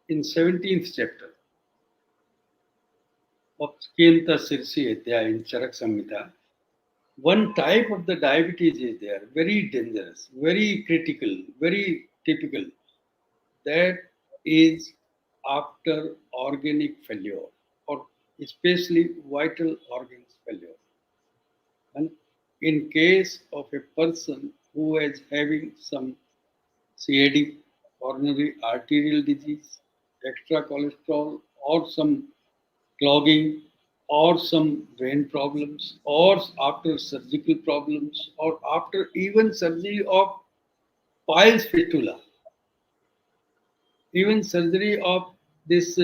in 17th chapter of Skenta Sirsi Adhyaya in Charak Samhita. One type of the diabetes is there, very dangerous, very critical, very typical. That is after organic failure or especially vital organs failure. And in case of a person who is having some CAD, coronary arterial disease, extra cholesterol, or some clogging, or some vein problems, or after surgical problems, or after even surgery of piles fistula, even surgery of this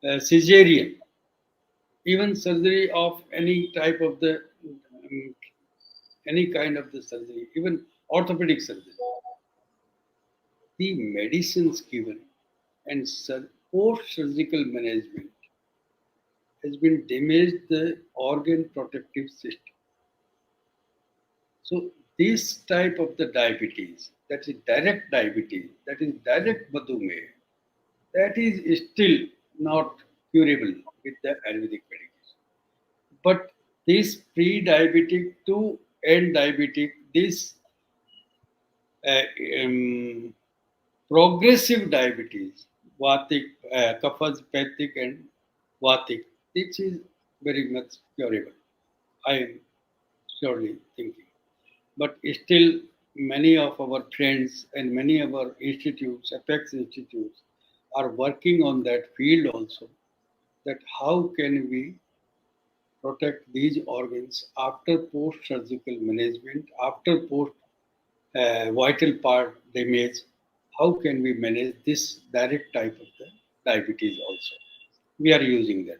cesarean, even surgery of any type of the any kind of the surgery, even orthopedic surgery, the medicines given and post-surgical management has been damaged the organ protective system. So this type of the diabetes, that is direct diabetes, that is direct Madhumeh, that is still not curable with the Ayurvedic medication. But this pre-diabetic to end diabetic, this uh, um, progressive diabetes, Vatic, Kapha-Hepatic and Vatic, this is very much curable. I am surely thinking. But still, many of our friends and many of our institutes, Apex institutes, are working on that field also. That how can we protect these organs after post-surgical management, after post vital part damage? How can we manage this direct type of the diabetes also? We are using that.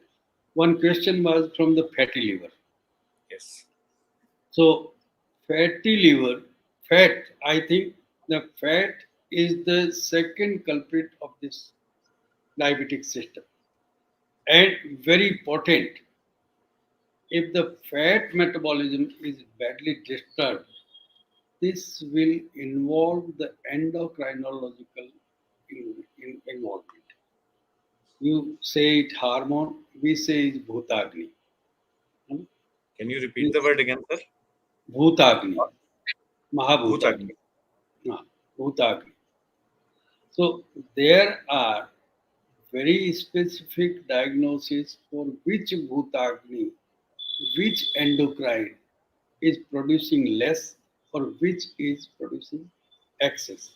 One question was from the fatty liver. Yes. So, fatty liver, fat, I think the fat is the second culprit of this diabetic system and very potent. If the fat metabolism is badly disturbed, this will involve the endocrinological involvement. You say it hormone, we say it bhutagni. Hmm? Can you repeat the This word again, sir? bhutagni, mahabhutagni. Bhutagni. Bhutagni. So there are very specific diagnoses for which Bhutagni, which endocrine is producing less or which is producing excess.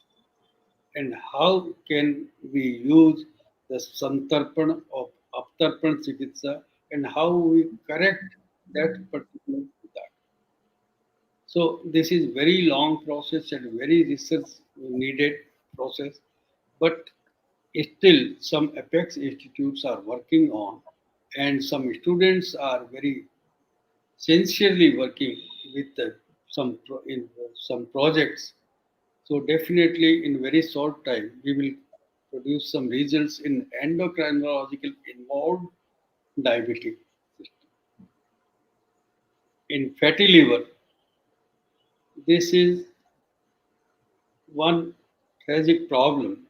And how can we use the Santarpan of Aptarpan Chikitsa and how we correct that particular Bhutagni. So this is very long process and very research needed process, but still some apex institutes are working on, and some students are very sincerely working with in some projects. So definitely in very short time we will produce some results in endocrinological involved diabetic system. In fatty liver, this is one tragic problem.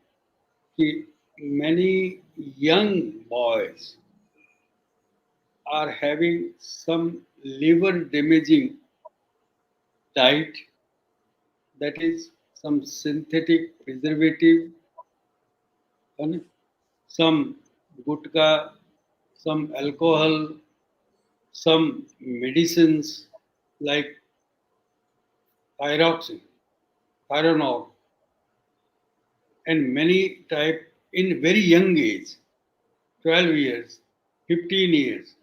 Many young boys are having some liver damaging diet, that is some synthetic preservative and some gutka, some alcohol, some medicines like thyroxine, Tylenol, and many type in very young age, 12 years, 15 years,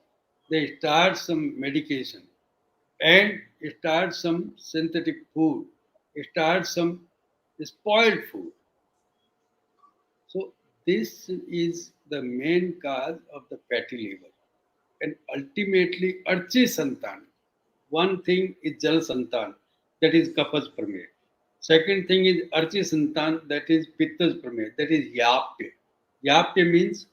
they start some medication and start some synthetic food, start some spoiled food. So this is the main cause of the fatty liver. And ultimately, Archi Santan. One thing is Jal Santan. that is Kapha's Prameya. Second thing is Archi Santan, that is Pitta's Prameya, that is Yapya. Yapya means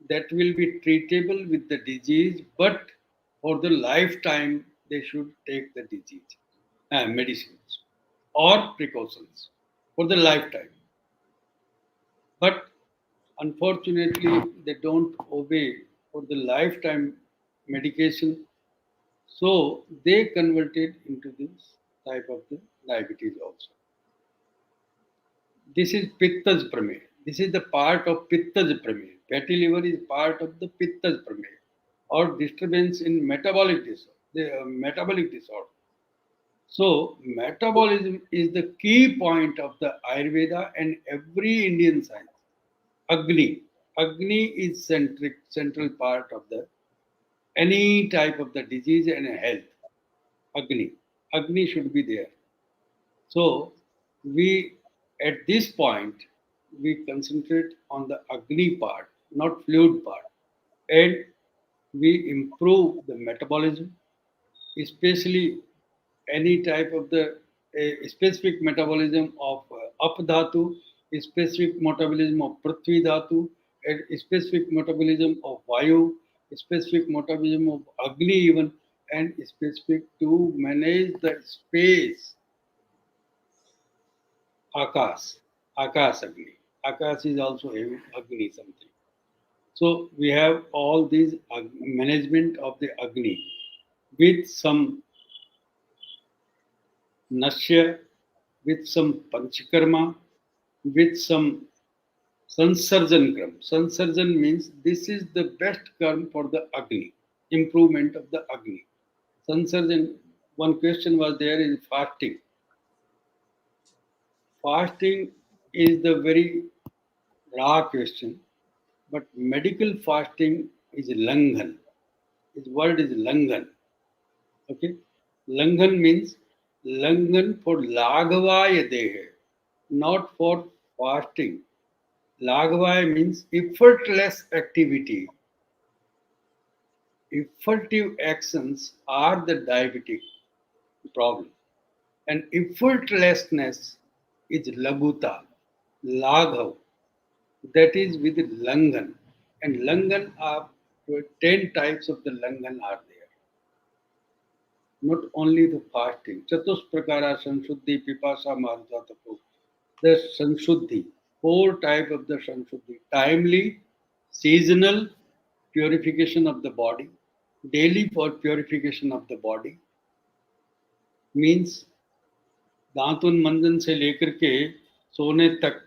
that will be treatable with the disease, but for the lifetime they should take the disease, medicines or precautions for the lifetime. But unfortunately, they don't obey for the lifetime medication, so they converted into this type of the diabetes also. This is Pitta's Prameya. This is the part of Pitta's Prameya. Fatty liver is part of the Pitta's Prameya or disturbance in metabolic disorder. The metabolic disorder. So metabolism is the key point of the Ayurveda and every Indian science. Agni. Agni is central part of the any type of the disease and health. Agni. Agni should be there. So we at this point we concentrate on the Agni part, not fluid part, and we improve the metabolism, especially any type of the specific metabolism of Up Dhatu, specific metabolism of Prithvi Dhatu, and specific metabolism of Vayu, specific metabolism of Agni even, and specific to manage the space Akash, Akash Agni. Akash is also having Agni something. So we have all these management of the Agni with some Nashya, with some Panchakarma, with some Sansarjan Kram. Sansarjan means this is the best karma for the Agni, improvement of the Agni. Sansarjan, one question was there is fasting. Fasting is the very raw question, but medical fasting is Langhan. His word is Langhan. Okay? Langhan means Langhan for Lagavaya Dehe, not for fasting. Lagavaya means effortless activity. Effortive actions are the diabetic problem. And effortlessness is Laguta, Laghav. That is with Langan. And Langan are 10 types of the Langan are there. Not only the fasting. Chatus Prakara Sanshuddhi Pipasa Maharjatapu. The Sanshuddhi. 4 type of the Sanshuddhi. Timely, seasonal purification of the body. Daily for purification of the body. Means दांतुन मंजन से लेकर के सोने तक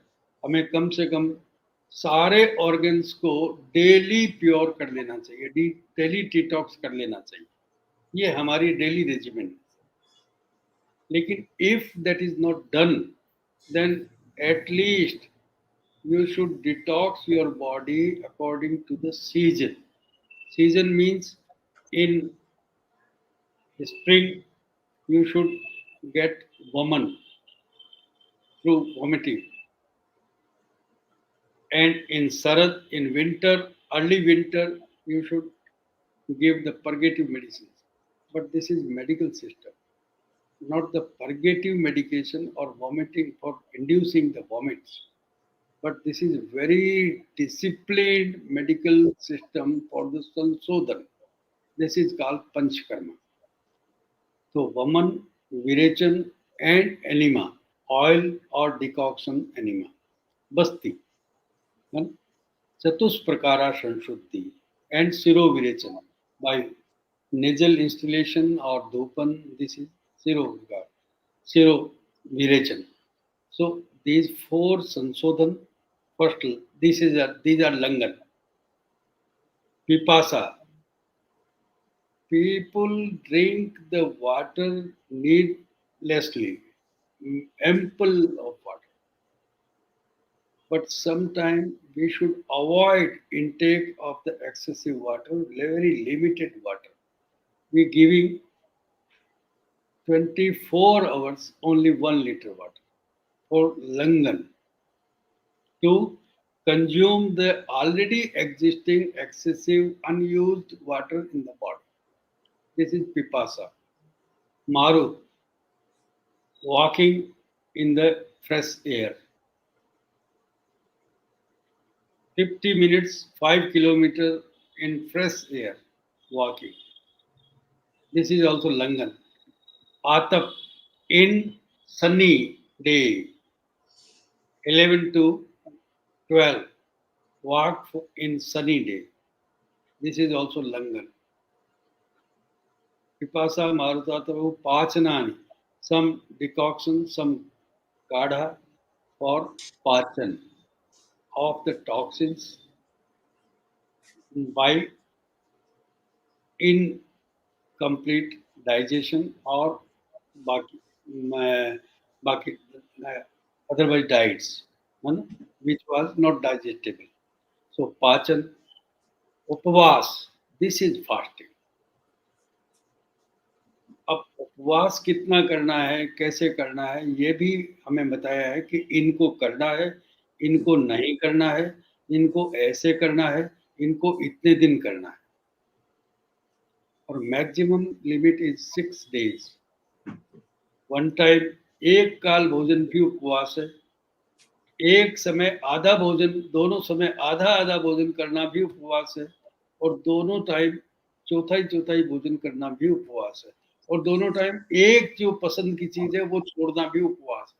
हमें कम से कम सारे organs को डेली प्योर कर लेना चाहिए, डेली डिटॉक्स कर लेना चाहिए. ये हमारी डेली रेजिमेंट. लेकिन if that is not done then at least you should detox your body according to the season. Season means in spring you should get woman through vomiting. And in Sarad, in winter, early winter, you should give the purgative medicines. But this is medical system, not the purgative medication or vomiting for inducing the vomits. But this is very disciplined medical system for the Sansodhan. This is called Panchkarma. So Vaman, Virechan and enema, oil or decoction enema. Basti. And Chatusprakara Sanshuddhi and Siro Virechan by nasal installation or Dhupan. This is Siro Virechan. So these 4 Sansodhan. First, these are Langan. Pipasa. People drink the water needlessly, ample of water. But sometimes we should avoid intake of the excessive water, very limited water. We giving 24 hours only 1 liter water for Langan to consume the already existing excessive unused water in the body. This is Pipasa. Maru, walking in the fresh air. 50 minutes, 5 kilometers in fresh air walking. This is also Langan. Atap, in sunny day, 11 to 12, walk in sunny day. This is also Langan. Pipasa Marutatavu Pachanani, some decoction, some kadha for pachan of the toxins by incomplete digestion or baki, baki, otherwise diets, which was not digestible. So pachan, upavas, this is fasting. अब उपवास कितना करना है, कैसे करना है, ये भी हमें बताया है कि इनको करना है, इनको नहीं करना है, इनको ऐसे करना है, इनको इतने दिन करना है। और maximum limit is 6 days. One time एक काल भोजन भी उपवास है। एक समय आधा भोजन, दोनों समय आधा आधा भोजन करना भी उपवास है। और दोनों टाइम चौथाई चौथाई भोजन करना भी उपवास है। और दोनों टाइम एक जो पसंद की चीज है वो छोड़ना भी उपवास है।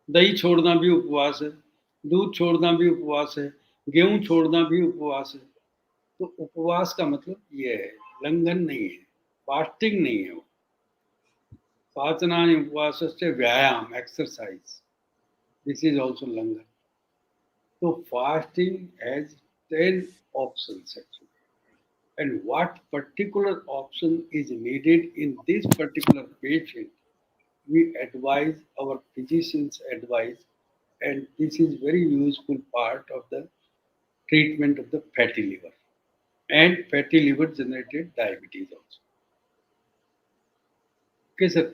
दही छोड़ना भी उपवास है, दूध छोड़ना भी उपवास है, गेहूं छोड़ना भी उपवास है। तो उपवास का मतलब ये है, लंघन नहीं है, फास्टिंग नहीं है वो। पाचनानि उपवास से व्यायाम, एक्सरसाइज, दिस इज ऑल्सो लंघन। तो fasting has 10 options actually, and what particular option is needed in this particular patient, we advise, our physicians advise, and this is very useful part of the treatment of the fatty liver and fatty liver generated diabetes also. Okay sir,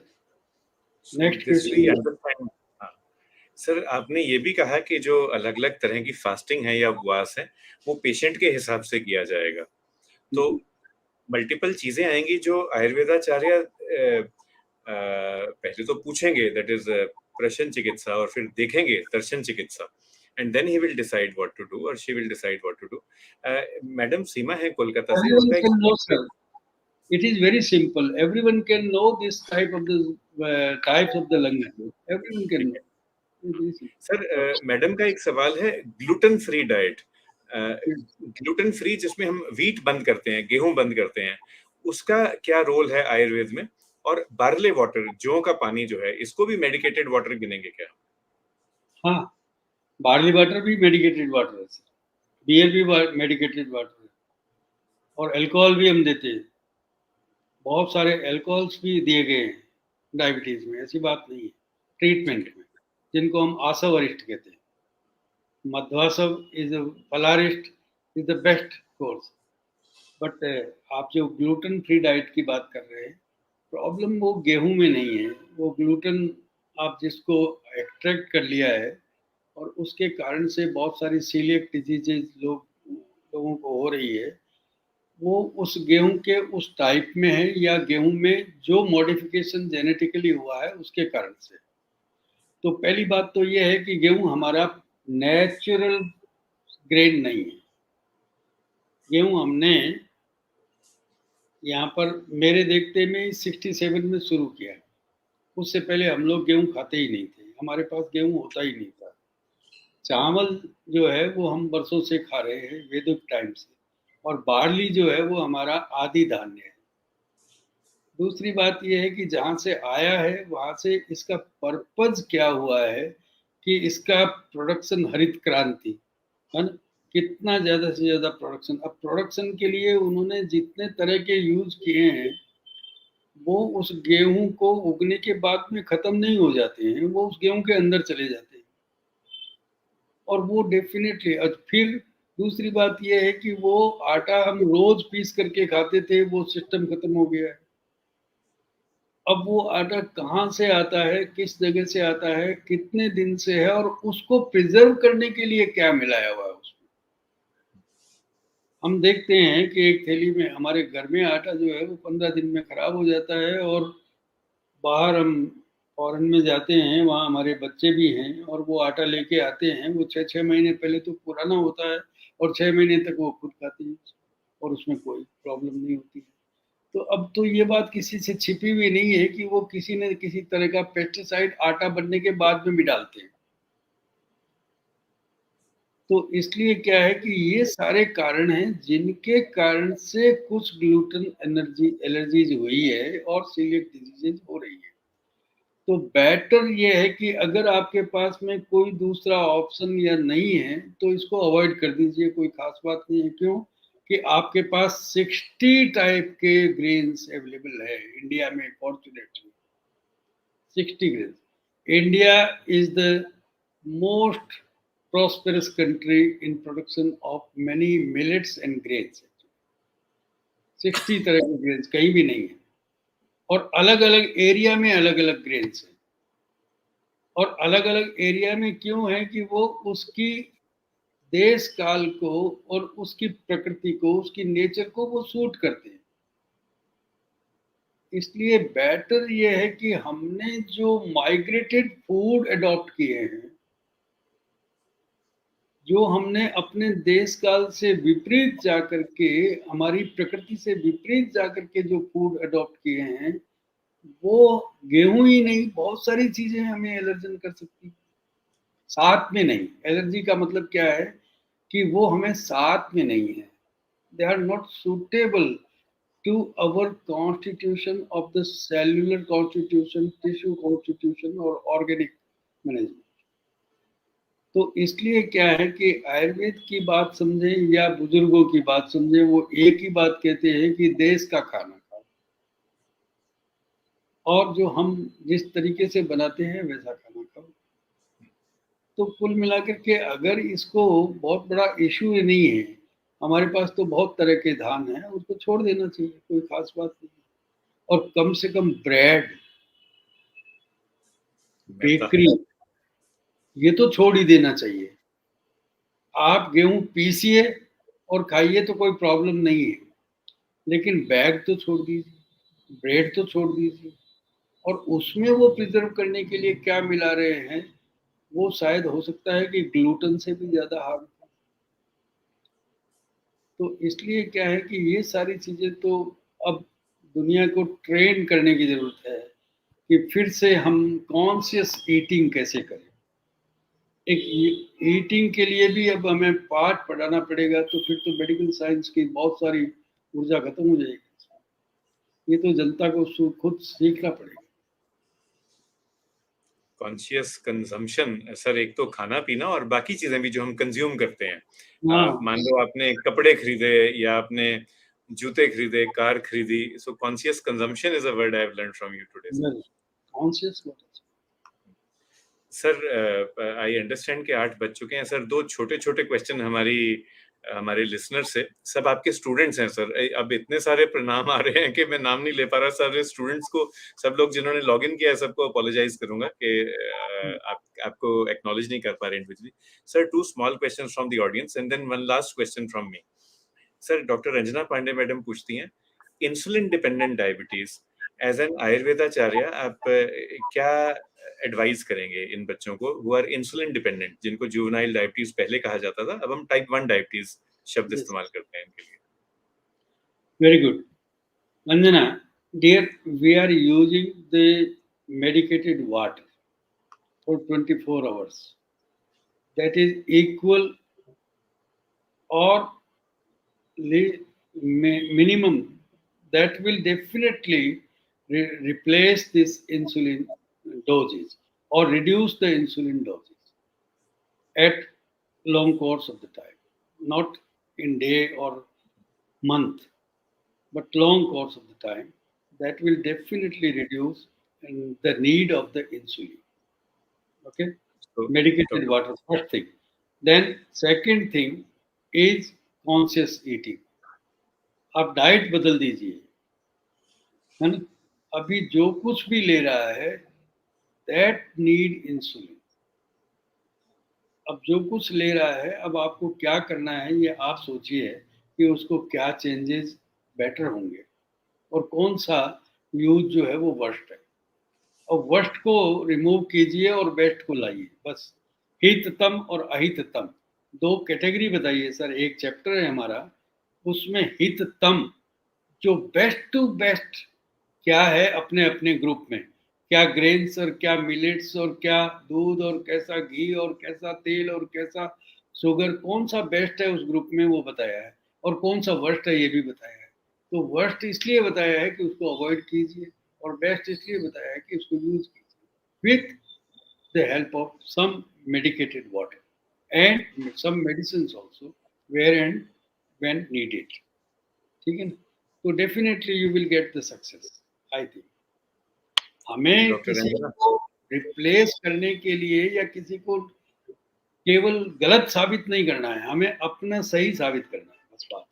next This we question. understand. हाँ। Sir, आपने ये भी कहा कि जो अलग अलग तरह की फास्टिंग है या उपवास है वो पेशेंट के हिसाब से किया जाएगा। तो मल्टीपल चीजें आएंगी जो आयुर्वेदाचार्य पहले तो पूछेंगे, दैट इज प्रशन चिकित्सा, और फिर देखेंगे दर्शन चिकित्सा, and then he will decide what to do और she will decide what to do. Madam Seema है कोलकाता से, Everyone उनका can know एक sir, it is very simple, everyone can know this type of the types of the langan, everyone can know. Sir, madam का एक सवाल है, gluten free diet, gluten free जिसमें हम व्हीट बंद करते हैं, गेहूं बंद करते हैं, उसका क्या रोल है आयुर्वेद में? और बार्ले वाटर, जौ का पानी जो है, इसको भी मेडिकेटेड वाटर गिनेंगे क्या? हाँ, बार्ली वाटर भी मेडिकेटेड वाटर है सर, बियर भी मेडिकेटेड वाटर है, और अल्कोहल भी हम देते हैं। बहुत सारे अल्कोहल्स भी दिए गए हैं डायबिटीज में, ऐसी बात नहीं है, ट्रीटमेंट में, जिनको हम आसव वरिष्ठ कहते हैं। मध्वासव इज फलारिस्ट is the best course. But आप जो ग्लूटेन फ्री डाइट की बात कर रहे हैं, प्रॉब्लम वो गेहूं में नहीं है, वो ग्लूटेन आप जिसको एक्सट्रैक्ट कर लिया है और उसके कारण से बहुत सारी सीलियक डिजीजेज लोगों को हो रही है, वो उस गेहूं के उस टाइप में है या गेहूं में जो मॉडिफिकेशन जेनेटिकली हुआ है उसके कारण से। तो पहली बात तो ये है कि गेहूं हमारा नेचुरल ग्रेन नहीं है। गेहूं हमने यहाँ पर मेरे देखते में 67 में शुरू किया है। उससे पहले हम लोग गेहूं खाते ही नहीं थे, हमारे पास गेहूं होता ही नहीं था। चावल जो है वो हम बरसों से खा रहे हैं, वैदिक टाइम से, और बार्ली जो है वो हमारा आदि धान्य है। दूसरी बात यह है कि जहाँ से आया है वहाँ से इसका पर्पज क्या हुआ है कि इसका प्रोडक्शन, हरित क्रांति है ना, कितना ज़्यादा से ज़्यादा प्रोडक्शन। अब प्रोडक्शन के लिए उन्होंने जितने तरह के यूज किए हैं वो उस गेहूं को उगने के बाद में खत्म नहीं हो जाते हैं, वो उस गेहूं के अंदर चले जाते हैं। और वो डेफिनेटली, फिर दूसरी बात यह है कि वो आटा हम रोज पीस करके खाते थे, वो सिस्टम खत्म हो गया है। अब वो आटा कहाँ से आता है, किस जगह से आता है, कितने दिन से है, और उसको प्रिजर्व करने के लिए क्या मिलाया हुआ है उसमें, हम देखते हैं कि एक थैली में हमारे घर में आटा जो है वो 15 दिन में खराब हो जाता है, और बाहर हम फॉरेन में जाते हैं, वहाँ हमारे बच्चे भी हैं और वो आटा लेके आते हैं, वो 6-6 महीने पहले तो पुराना होता है और 6 महीने तक वो खुद खाते हैं और उसमें कोई प्रॉब्लम नहीं होती है। तो अब तो ये बात किसी से छिपी हुई नहीं है कि वो किसी न किसी तरह का पेस्टिसाइड आटा बनने के बाद में भी डालते हैं। तो इसलिए क्या है कि ये सारे कारण हैं जिनके कारण से कुछ ग्लूटेन एलर्जीज हुई है और सीलिएक डिजीजेज हो रही है। तो बेटर ये है कि अगर आपके पास में कोई दूसरा ऑप्शन या नहीं है तो इसको अवॉइड कर दीजिए, कोई खास बात नहीं है। क्यों? कि आपके पास 60 टाइप के ग्रेन्स अवेलेबल है इंडिया में, fortunately 60 grains. India is the most prosperous country in production of many millets and grains. 60 तरह के ग्रेन्स कहीं भी नहीं है, और अलग अलग एरिया में अलग अलग ग्रेन्स हैं। और अलग अलग एरिया में क्यों है कि वो उसकी देश काल को और उसकी प्रकृति को, उसकी नेचर को वो सूट करते हैं। इसलिए बेटर ये है कि हमने जो माइग्रेटेड फूड अडॉप्ट किए हैं, जो हमने अपने देश काल से विपरीत जाकर के, हमारी प्रकृति से विपरीत जाकर के जो फूड अडॉप्ट किए हैं, वो गेहूं ही नहीं, बहुत सारी चीजें हमें एलर्जन कर सकती हैं। साथ में नहीं, एलर्जी का मतलब क्या है कि वो हमें साथ में नहीं है, they are not suitable to our constitution of the cellular constitution, tissue constitution और ऑर्गेनिक मैनेजमेंट। तो इसलिए क्या है कि आयुर्वेद की बात समझें या बुजुर्गों की बात समझें, वो एक ही बात कहते हैं कि देश का खाना खाओ, और जो हम जिस तरीके से बनाते हैं वैसा खाना खाओ। तो कुल मिलाकर के अगर इसको बहुत बड़ा इशू नहीं है, हमारे पास तो बहुत तरह के धान हैं, उसको छोड़ देना चाहिए, कोई खास बात नहीं है। और कम से कम ब्रेड, मैदा। बेकरी, ये तो छोड़ ही देना चाहिए। आप गेहूं पीसिए और खाइए तो कोई प्रॉब्लम नहीं है, लेकिन बैग तो छोड़ दीजिए, ब्रेड तो छोड़ दीजिए। और उसमें वो प्रिजर्व करने के लिए क्या मिला रहे हैं, वो शायद हो सकता है कि ग्लूटेन से भी ज़्यादा हार्म। तो इसलिए क्या है कि ये सारी चीज़ें तो अब दुनिया को ट्रेन करने की ज़रूरत है कि फिर से हम कॉन्शियस ईटिंग कैसे करें। एक ईटिंग के लिए भी अब हमें पाठ पढ़ाना पड़ेगा, तो फिर तो मेडिकल साइंस की बहुत सारी ऊर्जा खत्म हो जाएगी। ये तो जनता को खुद सीखना पड़ेगा। कॉन्शियस कंजम्पशन सर, एक तो खाना पीना और बाकी चीजें भी जो हम कंज्यूम करते हैं। हाँ, मान लो आपने कपड़े खरीदे या आपने जूते खरीदे, कार खरीदी, so conscious consumption is a word I have learned from you today sir. Conscious sir I understand कि 8 बज चुके हैं सर। दो छोटे छोटे क्वेश्चन हमारे लिसनर से, सब आपके स्टूडेंट्स हैं सर। अब इतने सारे प्रणाम आ रहे हैं कि मैं नाम नहीं ले पा रहा। सारे स्टूडेंट्स को, सब लोग जिन्होंने लॉग इन किया है, सबको अपोलोजाइज करूंगा कि आपको एक्नॉलेज नहीं कर पा रहे individually. Sir, 2 small question from the audience and then 1 last question from me. Sir, doctor Ranjana Pandey madam पूछती हैं, insulin dependent diabetes, as an आयुर्वेदाचार्य आप क्या एडवाइस करेंगे इन बच्चों को हु आर इंसुलिन डिपेंडेंट, जिनको जुवेनाइल डायबिटीज पहले कहा जाता था, अब हम टाइप 1 डायबिटीज शब्द yes, इस्तेमाल करते हैं इनके लिए। very good. Anjana, dear, we are using the medicated water for 24 hours. That is equal or minimum, that will definitely replace this insulin doses or reduce the insulin doses at long course of the time, not in day or month, but long course of the time. That will definitely reduce the need of the insulin. Okay, तो medicated doctor, water, first thing. Then second thing is conscious eating. आप diet बदल दीजिए, है ना? अभी जो कुछ भी ले रहा है, दैट नीड इंसुलिन। अब जो कुछ ले रहा है, अब आपको क्या करना है ये आप सोचिए कि उसको क्या चेंजेस बेटर होंगे और कौन सा यूज जो है वो वर्स्ट है, और वर्स्ट को रिमूव कीजिए और बेस्ट को लाइए, बस। हिततम और अहिततम दो कैटेगरी बताइए सर। एक चैप्टर है हमारा, उसमें हिततम जो बेस्ट टू बेस्ट क्या है अपने अपने ग्रुप में, क्या ग्रेन्स और क्या मिलेट्स और क्या दूध और कैसा घी और कैसा तेल और कैसा शुगर, कौन सा बेस्ट है उस ग्रुप में वो बताया है, और कौन सा वर्स्ट है ये भी बताया है। तो वर्स्ट इसलिए बताया है कि उसको अवॉइड कीजिए, और बेस्ट इसलिए बताया है कि उसको यूज कीजिए with the help of some medicated water and some medicines also where and when needed। ठीक है ना? तो definitely you will get the success, I think. हमें डॉक्टर किसी रंजना, को रिप्लेस करने के लिए या किसी को केवल गलत साबित नहीं करना है, हमें अपना सही साबित करना है, बस बात।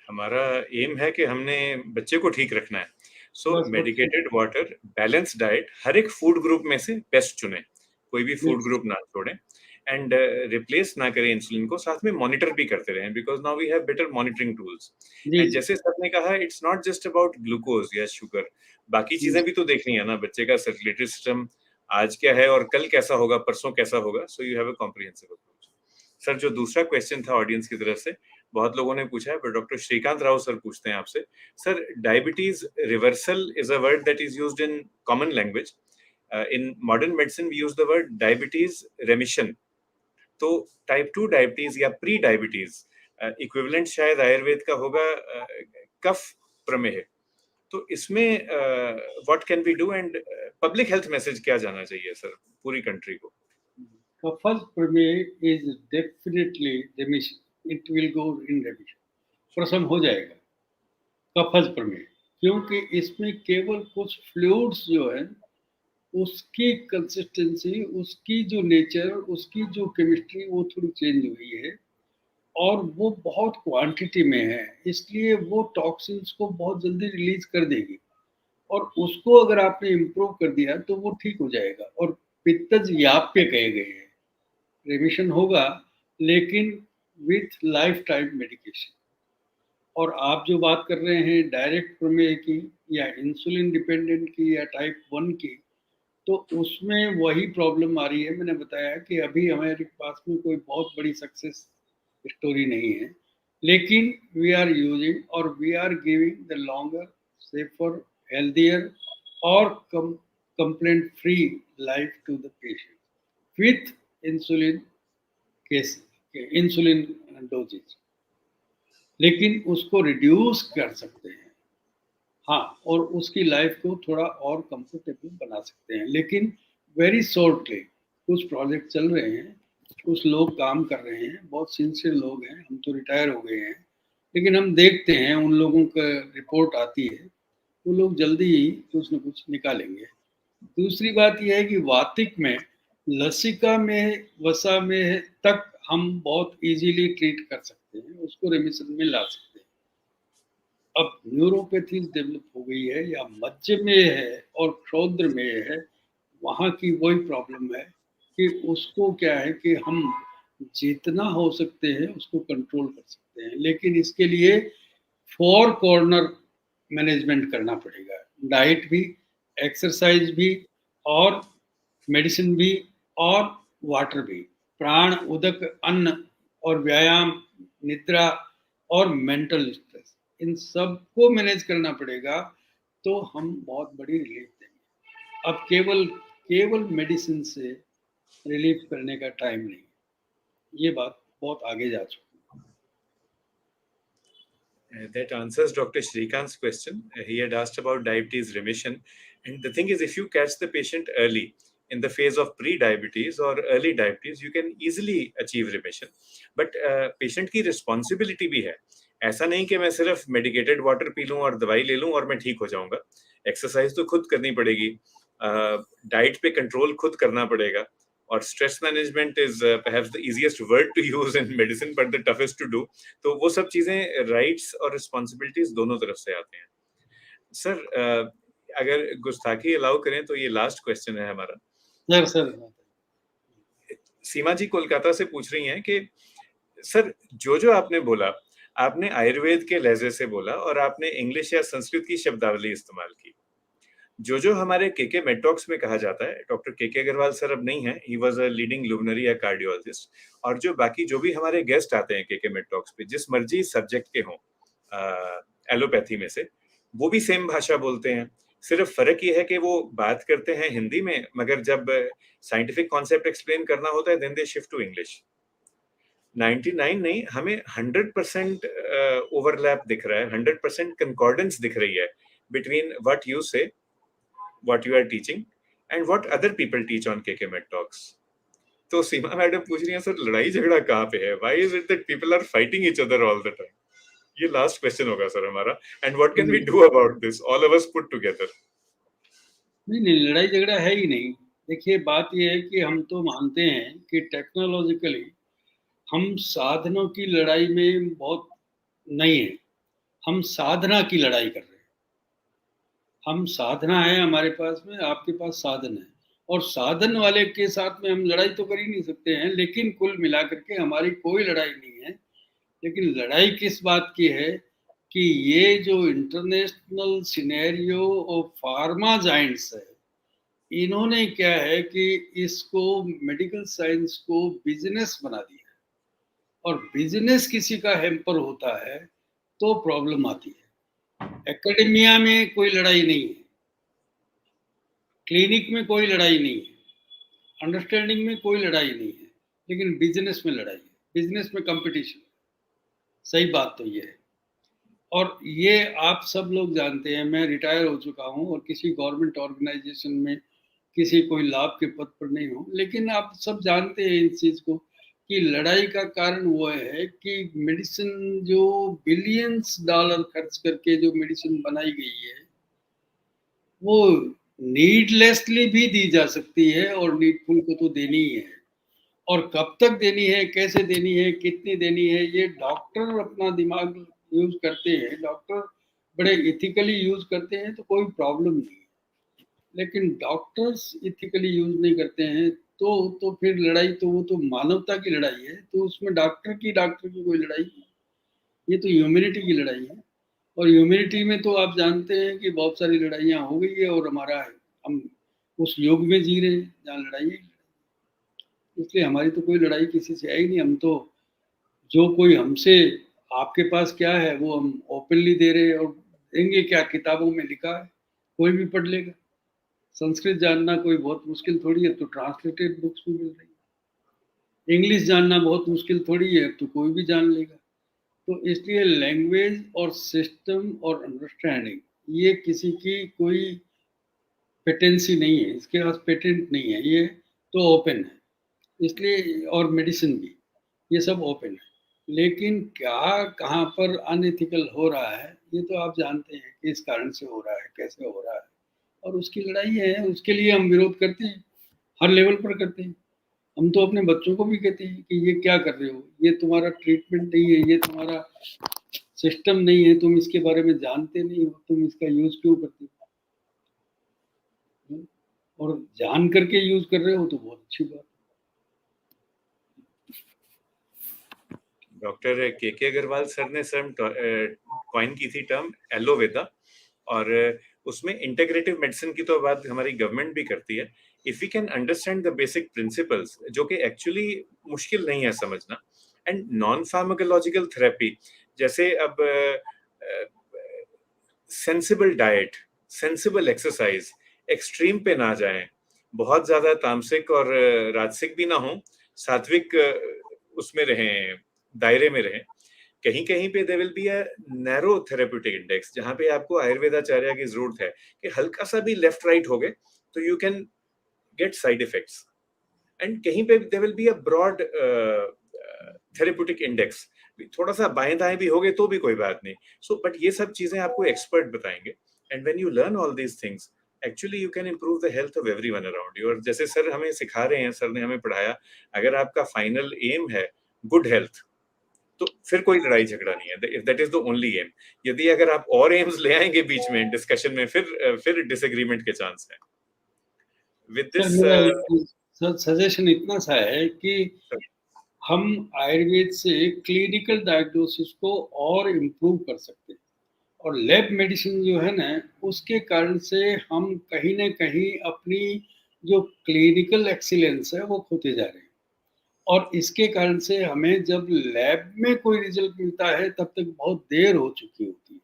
हमारा एम है कि हमने बच्चे को ठीक रखना है। सो बस बस मेडिकेटेड वाटर, बैलेंस डाइट, हर एक फूड ग्रुप में से बेस्ट चुने, कोई भी फूड यस ग्रुप ना छोड़ें, एंड रिप्लेस ना करें इंसुलिन को, साथ में मॉनिटर भी करते रहें, because now we have better monitoring tools. जी एंड जी जैसे सर ने कहा, it's not just about glucose या शुगर, बाकी जी चीजें भी तो देखनी है ना, बच्चे का सर्कुलेटरी सिस्टम आज क्या है और कल कैसा होगा, परसों कैसा होगा। So you have a comprehensive approach. Sir, जो दूसरा क्वेश्चन था ऑडियंस की तरफ से, बहुत लोगों ने पूछा है, पर डॉक्टर श्रीकांत राव सर पूछते हैं आपसे। Sir, diabetes reversal is a word that is used in common language. In modern medicine we use the word diabetes remission. तो टाइप 2 डायबिटीज या प्री डायबिटीज इक्विवेलेंट शायद आयुर्वेद का होगा कफ प्रमेह। तो इसमें what can we do, and public health message क्या जाना चाहिए सर पूरी कंट्री को? कफज प्रमेय is definitely remission, it will go in remission, प्रसम हो जाएगा कफज प्रमेय, क्योंकि इसमें केवल कुछ फ्लूइड्स जो है उसकी कंसिस्टेंसी, उसकी जो नेचर, उसकी जो केमिस्ट्री वो थोड़ी चेंज हुई है, और वो बहुत क्वांटिटी में है, इसलिए वो टॉक्सिन्स को बहुत जल्दी रिलीज कर देगी, और उसको अगर आपने इम्प्रूव कर दिया तो वो ठीक हो जाएगा। और पित्तज याप्य कहे गए हैं, रेमिशन होगा लेकिन विथ लाइफ टाइम मेडिकेशन। और आप जो बात कर रहे हैं डायरेक्ट प्रमेय की या इंसुलिन डिपेंडेंट की या टाइप 1 की, तो उसमें वही प्रॉब्लम आ रही है। मैंने बताया कि अभी हमारे पास में कोई बहुत बड़ी सक्सेस स्टोरी नहीं है, लेकिन वी आर यूजिंग और we are giving the longer, safer, healthier और complaint free life to the patient with insulin case, insulin doses, लेकिन उसको रिड्यूस कर सकते हैं। हाँ, और उसकी लाइफ को थोड़ा और कंफर्टेबल बना सकते हैं, लेकिन वेरी शॉर्टली। कुछ प्रोजेक्ट चल रहे हैं, कुछ लोग काम कर रहे हैं, बहुत सिंसियर लोग हैं, हम तो रिटायर हो गए हैं, लेकिन हम देखते हैं उन लोगों का रिपोर्ट आती है, वो लोग जल्दी ही कुछ न कुछ निकालेंगे। दूसरी बात यह है कि वातिक में, लसिका में, वसा में तक हम बहुत इजीली ट्रीट कर सकते हैं, उसको रेमिशन में ला सकते हैं। अब न्यूरोपैथी डेवलप हो गई है या मज्जे में है और क्षौद्र में है, वहाँ की वही प्रॉब्लम है कि उसको क्या है कि हम जितना हो सकते हैं उसको कंट्रोल कर सकते हैं, लेकिन इसके लिए फोर कॉर्नर मैनेजमेंट करना पड़ेगा, डाइट भी, एक्सरसाइज भी, और मेडिसिन भी, और वाटर भी, प्राण, उदक, अन्न और व्यायाम, निद्रा और मेंटल स्ट्रेस, इन सबको मैनेज करना पड़ेगा, तो हम बहुत बड़ी रिलीफ देंगे। अब केवल केवल मेडिसिन से रिलीफ करने का टाइम नहीं है, ये बात बहुत आगे जा चुकी That answers Dr. Shrikant's question. He had asked about diabetes remission. And the thing is, if you catch the patient early in the phase of pre-diabetes or early diabetes, you can easily achieve remission. But patient की responsibility भी है। ऐसा नहीं कि मैं सिर्फ medicated water P लूं और दवाई ले लूं और मैं ठीक हो जाऊंगा। एक्सरसाइज तो खुद करनी पड़ेगी, डाइट पे कंट्रोल खुद करना पड़ेगा, और stress management is perhaps the easiest word to use in medicine but the toughest to do। तो वो सब चीजें, राइट्स और रिस्पॉन्सिबिलिटीज दोनों तरफ से आते हैं। सर, अगर गुस्ताखी अलाउ करें तो ये लास्ट क्वेश्चन है हमारा। है। सर सीमा जी कोलकाता से पूछ रही हैं कि सर जो आपने बोला, आपने आयुर्वेद के लहजे से बोला और आपने इंग्लिश या संस्कृत की शब्दावली इस्तेमाल की। जो हमारे केके मेड टॉक्स में कहा जाता है, डॉक्टर केके अग्रवाल सर अब नहीं है, ही वाज अ लीडिंग लुमिनरी या कार्डियोलॉजिस्ट, और जो बाकी जो भी हमारे गेस्ट आते हैं केके मेड टॉक्स पे, जिस मर्जी सब्जेक्ट के हों, एलोपैथी में से, वो भी सेम भाषा बोलते हैं। सिर्फ फर्क ये है कि वो बात करते हैं हिंदी में, मगर जब साइंटिफिक कॉन्सेप्ट एक्सप्लेन करना होता है then they shift to English. 99 नहीं, हमें 100% ओवरलैप दिख रहा है, 100% कंकॉर्डेंस दिख रही है बिटवीन व्हाट यू से, what you are teaching and what other people teach on KK Med Talks. तो सीमा मैडम पूछ रही हैं सर लड़ाई झगड़ा कहाँ पे है? Why is it that people are fighting each other all the time? ये लास्ट क्वेश्चन होगा सर हमारा, and what can we do about this, all of us put together? नहीं नहीं, लड़ाई झगड़ा है ही नहीं। देखिए, बात यह है कि हम तो मानते हैं कि टेक्नोलॉजिकली हम साधनों की लड़ाई में बहुत नहीं है, हम साधना की लड़ाई कर रहे हैं। हम साधना है हमारे पास में, आपके पास साधन है, और साधन वाले के साथ में हम लड़ाई तो कर ही नहीं सकते हैं, लेकिन कुल मिलाकर के हमारी कोई लड़ाई नहीं है। लेकिन लड़ाई किस बात की है कि ये जो international scenario of pharma Giants है, इन्होंने क्या है कि इसको, मेडिकल साइंस को बिजनेस बना दिया, और बिजनेस किसी का हैम्पर होता है तो प्रॉब्लम आती है। एकेडमिया में कोई लड़ाई नहीं है, क्लिनिक में कोई लड़ाई नहीं है, अंडरस्टैंडिंग में कोई लड़ाई नहीं है, लेकिन बिजनेस में लड़ाई है, बिजनेस में कंपटीशन। सही बात तो ये है, और ये आप सब लोग जानते हैं। मैं रिटायर हो चुका हूँ और किसी गवर्नमेंट ऑर्गेनाइजेशन में किसी कोई लाभ के पद पर नहीं हूँ, लेकिन आप सब जानते हैं इस चीज को कि लड़ाई का कारण वो है कि मेडिसिन, जो बिलियंस डॉलर खर्च करके जो मेडिसिन बनाई गई है, वो नीडलेसली भी दी जा सकती है और नीडफुल को तो देनी ही है। और कब तक देनी है, कैसे देनी है, कितनी देनी है, ये डॉक्टर अपना दिमाग यूज करते हैं, डॉक्टर बड़े इथिकली यूज करते हैं तो कोई प्रॉब्लम नहीं है। लेकिन डॉक्टर्स इथिकली यूज नहीं करते हैं तो फिर लड़ाई तो वो तो मानवता की लड़ाई है, तो उसमें डॉक्टर की कोई लड़ाई नहीं, ये तो ह्यूमैनिटी की लड़ाई है। और ह्यूमैनिटी में तो आप जानते हैं कि बहुत सारी लड़ाइयाँ हो गई है, और हमारा, हम उस युग में जी रहे हैं जहाँ लड़ाई है। इसलिए हमारी तो कोई लड़ाई किसी से है ही नहीं। हम तो, जो कोई हमसे, आपके पास क्या है वो हम ओपनली दे रहे हैं, और देंगे क्या, किताबों में लिखा है, कोई भी पढ़ लेगा। संस्कृत जानना कोई बहुत मुश्किल थोड़ी है, तो ट्रांसलेटेड बुक्स भी मिल रही है। इंग्लिश जानना बहुत मुश्किल थोड़ी है, तो कोई भी जान लेगा। तो इसलिए लैंग्वेज और सिस्टम और अंडरस्टैंडिंग, ये किसी की कोई पेटेंसी नहीं है, इसके पास पेटेंट नहीं है, ये तो ओपन है। इसलिए, और मेडिसिन भी, ये सब ओपन है। लेकिन क्या, कहाँ पर अनएथिकल हो रहा है, ये तो आप जानते हैं कि इस कारण से हो रहा है, कैसे हो रहा है, और उसकी लड़ाई है। उसके लिए हम विरोध करते हैं, हर लेवल पर करते हैं। हम तो अपने बच्चों को भी कहते हैं कि ये क्या कर रहे हो, ये तुम्हारा ट्रीटमेंट नहीं है, ये तुम्हारा सिस्टम नहीं है, तुम इसके बारे में जानते नहीं हो, तुम इसका यूज क्यों करते हो, और जान करके यूज कर रहे हो तो बहुत अच्छी बात। डॉक्टर केके अग्रवाल सर ने सर कॉइन की थी टर्म एलोवेदा, और उसमें इंटीग्रेटिव मेडिसिन की तो बात हमारी गवर्नमेंट भी करती है। If we can understand the basic principles, जो कि एक्चुअली मुश्किल नहीं है समझना, एंड नॉन फार्माकोलॉजिकल थेरेपी, जैसे अब sensible diet, sensible exercise, extreme पे ना जाएं, बहुत ज्यादा तामसिक और राजसिक भी ना हो, सात्विक उसमें रहें, दायरे में रहें। कहीं कहीं पे there will be a narrow therapeutic index, जहां पे आपको आयुर्वेदाचार्य की जरूरत है कि हल्का सा भी लेफ्ट राइट हो गए तो you can get side effects, and कहीं पे there will be a broad therapeutic index, थोड़ा सा बाएं दाएं भी हो गए तो भी कोई बात नहीं। सो बट ये सब चीजें आपको एक्सपर्ट बताएंगे, and when you learn all these things actually you can improve the health of everyone around you. और जैसे सर हमें सिखा रहे हैं, सर ने हमें पढ़ाया, अगर आपका फाइनल एम है गुड हेल्थ, तो फिर कोई लड़ाई झगड़ा नहीं है, if that is the only aim. यदि अगर आप और एम्स ले आएंगे बीच में डिस्कशन में, फिर डिसएग्रीमेंट के चांस है। विद सर दिस मेरा एक सजेशन इतना सा है कि हम आयुर्वेद से क्लिनिकल डायग्नोसिस को और इम्प्रूव कर सकते हैं। और लैब मेडिसिन जो है ना, उसके कारण से हम कहीं न कहीं अपनी जो क्लिनिकल एक्सीलेंस है, वो खोते जा रहे हैं। और इसके कारण से हमें जब लैब में कोई रिज़ल्ट मिलता है, तब तक बहुत देर हो चुकी होती है।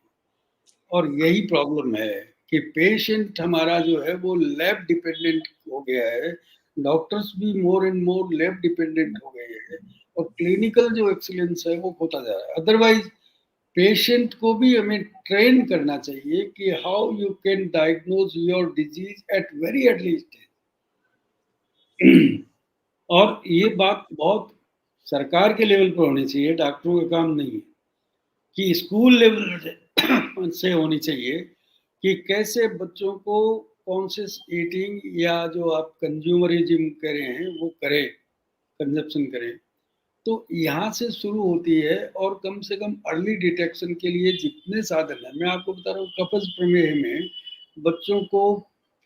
और यही प्रॉब्लम है कि पेशेंट हमारा जो है वो लैब डिपेंडेंट हो गया है। डॉक्टर्स भी more and more lab dependent हो गए हैं और क्लिनिकल जो एक्सीलेंस है वो खोता जा रहा है। अदरवाइज पेशेंट को भी हमें ट्रेन करना चाहिए कि how you can diagnose your disease at very early stage. और ये बात बहुत सरकार के लेवल पर होनी चाहिए, डॉक्टरों का काम नहीं है। कि स्कूल लेवल से होनी चाहिए कि कैसे बच्चों को कॉन्शियस ईटिंग या जो आप कंज्यूमरिज्म कह रहे हैं वो करें, कंजप्शन करें। तो यहाँ से शुरू होती है और कम से कम अर्ली डिटेक्शन के लिए जितने साधन हैं, मैं आपको बता रहा हूँ कपज प्रमेह में बच्चों को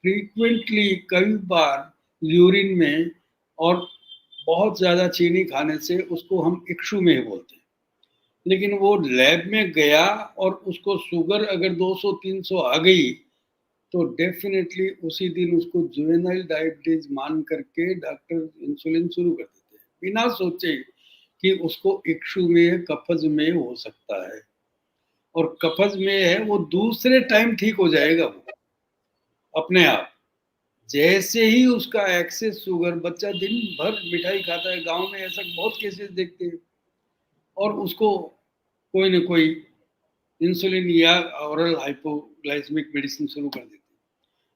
फ्रीक्वेंटली कई बार यूरिन में और बहुत ज़्यादा चीनी खाने से उसको हम इक्षुमेह बोलते हैं। लेकिन वो लैब में गया और उसको शुगर अगर 200-300 आ गई, तो डेफ़िनेटली उसी दिन उसको जुवेनाइल डायबिटीज़ मान करके डॉक्टर इंसुलिन शुरू कर देते हैं, बिना सोचे कि उसको इक्षुमेह, कफज़-मेह हो सकता है। और कफज़-मेह है वो दूसरे टाइम ठीक हो जाएगा वो, अपने आप। जैसे ही उसका एक्सेस शुगर, बच्चा दिन भर मिठाई खाता है, गाँव में ऐसा बहुत केसेस देखते हैं और उसको कोई न कोई इंसुलिन या ओरल हाइपोग्लाइसेमिक मेडिसिन शुरू कर देते हैं।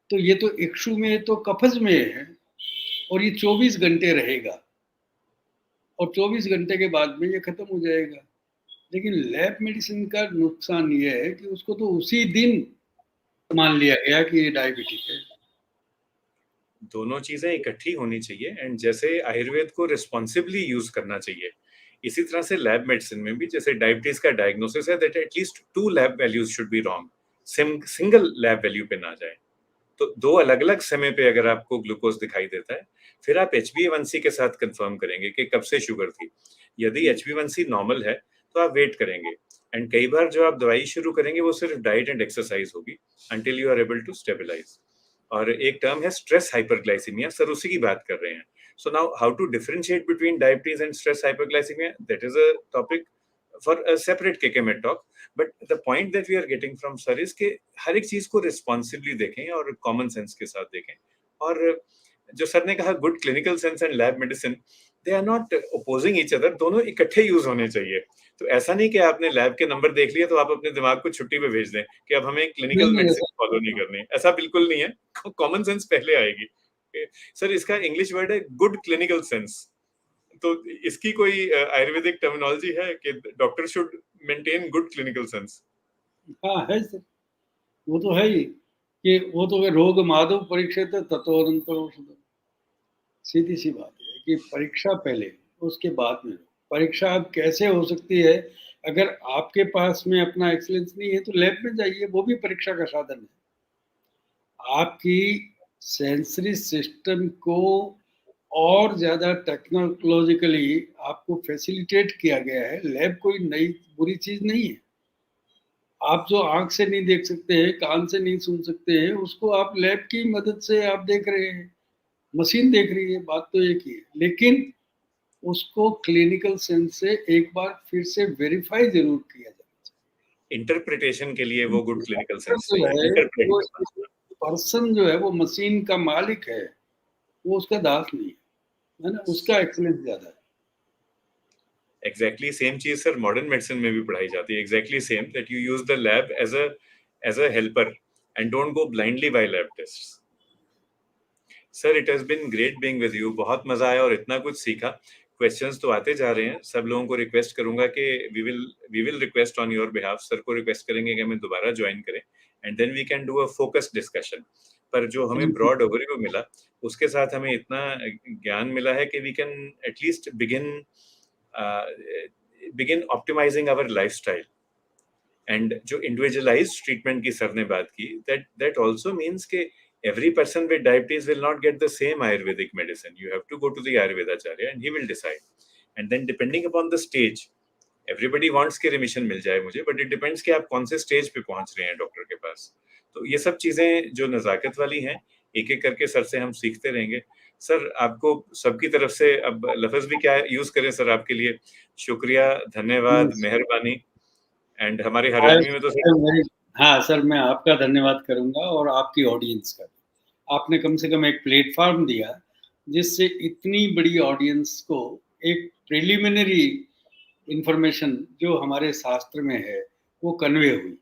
तो ये तो इक्षु में तो कफज में है और ये 24 घंटे रहेगा और 24 घंटे के बाद में ये खत्म हो जाएगा। लेकिन लैब मेडिसिन का नुकसान ये है कि उसको तो उसी दिन मान लिया गया कि ये डायबिटिक है। दोनों चीजें इकट्ठी होनी चाहिए एंड जैसे आयुर्वेद को रिस्पॉन्सिबली यूज करना चाहिए, इसी तरह से लैब मेडिसिन में भी जैसे डायबिटीज का डायग्नोसिस है that at least 2 lab values should be wrong, single lab value पे ना जाए। तो दो अलग अलग समय पे अगर आपको ग्लूकोज दिखाई देता है, फिर आप HbA1c के साथ कंफर्म करेंगे कि कब से शुगर थी। यदि HbA1c नॉर्मल है तो आप वेट करेंगे एंड कई बार जो आप दवाई शुरू करेंगे वो सिर्फ डाइट एंड एक्सरसाइज होगी until you are able to stabilize. और एक टर्म है स्ट्रेस हाइपरग्लाइसीमिया, सर उसी की बात कर रहे हैं। So now how to differentiate between diabetes and stress hyperglycemia, that is a topic for a separate केके talk. But the point that we are getting from sir is के हर एक चीज को रिस्पॉन्सिबली देखें और कॉमन सेंस के साथ देखें। और जो सर ने कहा good clinical sense and lab medicine, they are not opposing each other, दोनों इकट्ठे यूज होने चाहिए। तो ऐसा नहीं कि आपने लैब के नंबर देख लिया तो आप अपने दिमाग को छुट्टी पे भेज दें कि अब हमें नहीं, क्लिनिकल नहीं मेडिसिन ऐसा फॉलो नहीं करनी, ऐसा बिल्कुल नहीं है। कॉमन सेंस पहले आएगी। सर इसका इंग्लिश वर्ड है गुड क्लिनिकल सेंस। तो इसकी कोई आयुर्वेदिक टर्मिनोलॉजी है कि doctor should maintain good clinical sense? हाँ, है सर। वो तो है ही कि वो तो रोग माधव परीक्षित ततोरंतर औषधम। सीधी-सी बात है कि परीक्षा पहले, उसके बाद में। परीक्षा अब कैसे हो सकती है, अगर आपके पास में अपना एक्सीलेंस नहीं है, तो लैब में जाइए, वो भी परीक्षा का साधन है। आपकी सेंसरी सिस्टम को और ज़्यादा टेक्नोलॉजिकली आपको फैसिलिटेट किया गया है। लैब कोई नई बुरी चीज़ नहीं है। आप जो आँख से नहीं देख सकते हैं, कान से नहीं सुन सकते हैं, उसको आप लैब की मदद से आप देख रहे हैं। मशीन देख रही है, बात तो एक ही है। लेकिन उसको क्लिनिकल सेंस से एक बार फिर से वेरीफाई ज़रूर किया जाना इंटरप्रिटेशन के लिए वो गुड चाहिए। क्लिनिकल डॉक्टर सेंस जो चाहिए, है, इंटरप्रेट वो करना। पर्सन जो है, वो मशीन का मालिक है, वो उसका दास नहीं है, है ना? उसका एक्सीलेंस ज़्यादा है। एग्जैक्टली सेम चीज सर मॉडर्न मेडिसिन में भी पढ़ाई जाती है, exactly same that you use the lab as a helper and don't go blindly by lab tests. Sir it has been great being with you, बहुत मजा आया और इतना कुछ सीखा। क्वेश्चंस तो आते जा रहे हैं, सब लोगों को रिक्वेस्ट करूंगा कि we will request on your behalf, sir को रिक्वेस्ट करेंगे कि हमें दोबारा ज्वाइन करें and then we can do a focused discussion. पर जो हमें ब्रॉड ओवरव्यू मिला उसके साथ हमें इतना ज्ञान मिला है कि we can at least begin optimizing our lifestyle. And जो इंडिविजुअलाइज्ड ट्रीटमेंट की सर ने बात की, दैट आल्सो मींस के every person with diabetes will not get the same ayurvedic medicine. You have to go to the ayurvedacharya and he will decide. And then depending upon the stage, everybody wants कि remission मिल जाए मुझे, but it depends कि आप कौन से stage पे पहुंच रहे हैं डॉक्टर के पास। तो ये सब चीजें जो नजाकत वाली हैं, एक एक करके सर से हम सीखते रहेंगे। सर आपको सबकी तरफ से अब लफ्ज भी क्या यूज करें सर आपके लिए, शुक्रिया, धन्यवाद, मेहरबानी, एंड हमारे हरियाणवी में तो सर हाँ सर, मैं आपका धन्यवाद करूंगा और आपकी ऑडियंस का। आपने कम से कम एक प्लेटफॉर्म दिया जिससे इतनी बड़ी ऑडियंस को एक प्रिलिमिनरी इंफॉर्मेशन जो हमारे शास्त्र में है वो कन्वे हुई।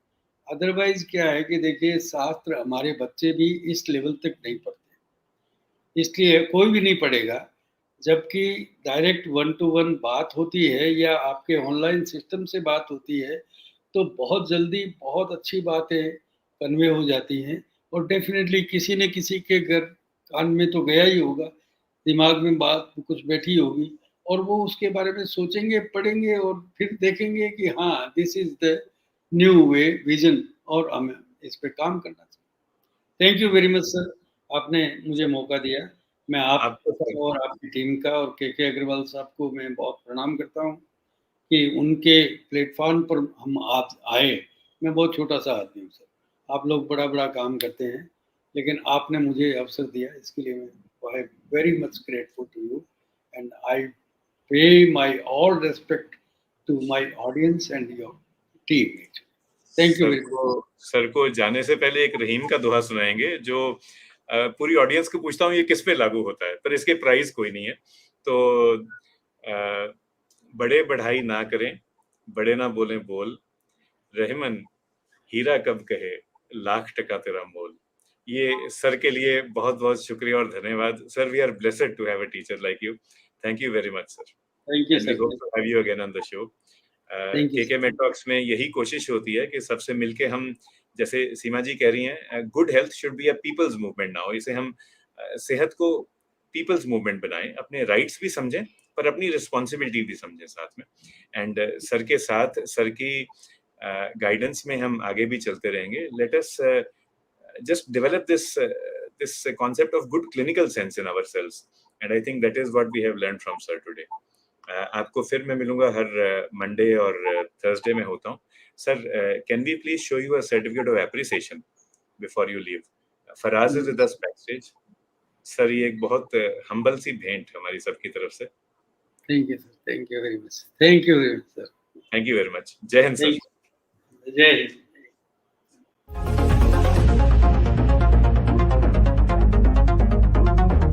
अदरवाइज क्या है कि देखिए, शास्त्र हमारे बच्चे भी इस लेवल तक नहीं पढ़ते, इसलिए कोई भी नहीं पढ़ेगा। जबकि डायरेक्ट 1 टू 1 बात होती है या आपके ऑनलाइन सिस्टम से बात होती है, तो बहुत जल्दी बहुत अच्छी बातें कन्वे हो जाती हैं और डेफ़िनेटली किसी न किसी के घर कान में तो गया ही होगा, दिमाग में बात कुछ बैठी होगी और वो उसके बारे में सोचेंगे, पढ़ेंगे और फिर देखेंगे कि हाँ, this is the new way, vision, और हमें इस पे काम करना चाहिए। Thank you very much sir, आपने मुझे मौका दिया। मैं आपको आपका और आपकी टीम का और के अग्रवाल साहब को मैं बहुत प्रणाम करता हूँ कि उनके प्लेटफ़ॉर्म पर हम आप आए। मैं बहुत छोटा-सा आदमी हूँ सर। आप लोग बड़ा-बड़ा काम करते हैं, लेकिन आपने मुझे अवसर दिया, इसके लिए मैं I am very much grateful to you and I pay my all respect to my audience and your team. Thank you very much. Sir को जाने से पहले एक रहीम का दोहा सुनाएंगे जो पूरी ऑडियंस को पूछता हूँ ये किस पे लागू होता है, पर इसके प्राइस कोई नहीं है। तो बड़े बढ़ाई ना करें, बड़े ना बोलें बोल, रहमन हीरा कब कहे, लाख टका तेरा मोल। ये सर के लिए बहुत बहुत शुक्रिया और धन्यवाद sir. We are blessed to have a teacher like you. Thank you very much sir, thank you and we sir. Hope to have you again on the show. Thank you के sir. Met talks में यही कोशिश होती है कि सबसे मिलके हम, जैसे सीमा जी कह रही हैं, good health should be a people's movement now. इसे हम सेहत को पीपल्स मूवमेंट बनाएं, अपने राइट्स भी समझें पर अपनी रिस्पॉन्सिबिलिटी भी समझें साथ में। एंड सर के साथ, सर की गाइडेंस में हम आगे भी चलते रहेंगे। Let us just develop this concept of good clinical sense in ourselves, and I think that is what we have learned from sir today. आपको फिर मैं मिलूंगा हर मंडे और थर्सडे में होता हूँ sir. Can we please show you a certificate of appreciation before you leave? Faraz is with us backstage. Sir ये एक बहुत हम्बल सी भेंट हमारी सबकी तरफ से। Thank you sir. Thank you very much. Thank you very much sir. Thank you very much. जय Hind sir. जय हिंद।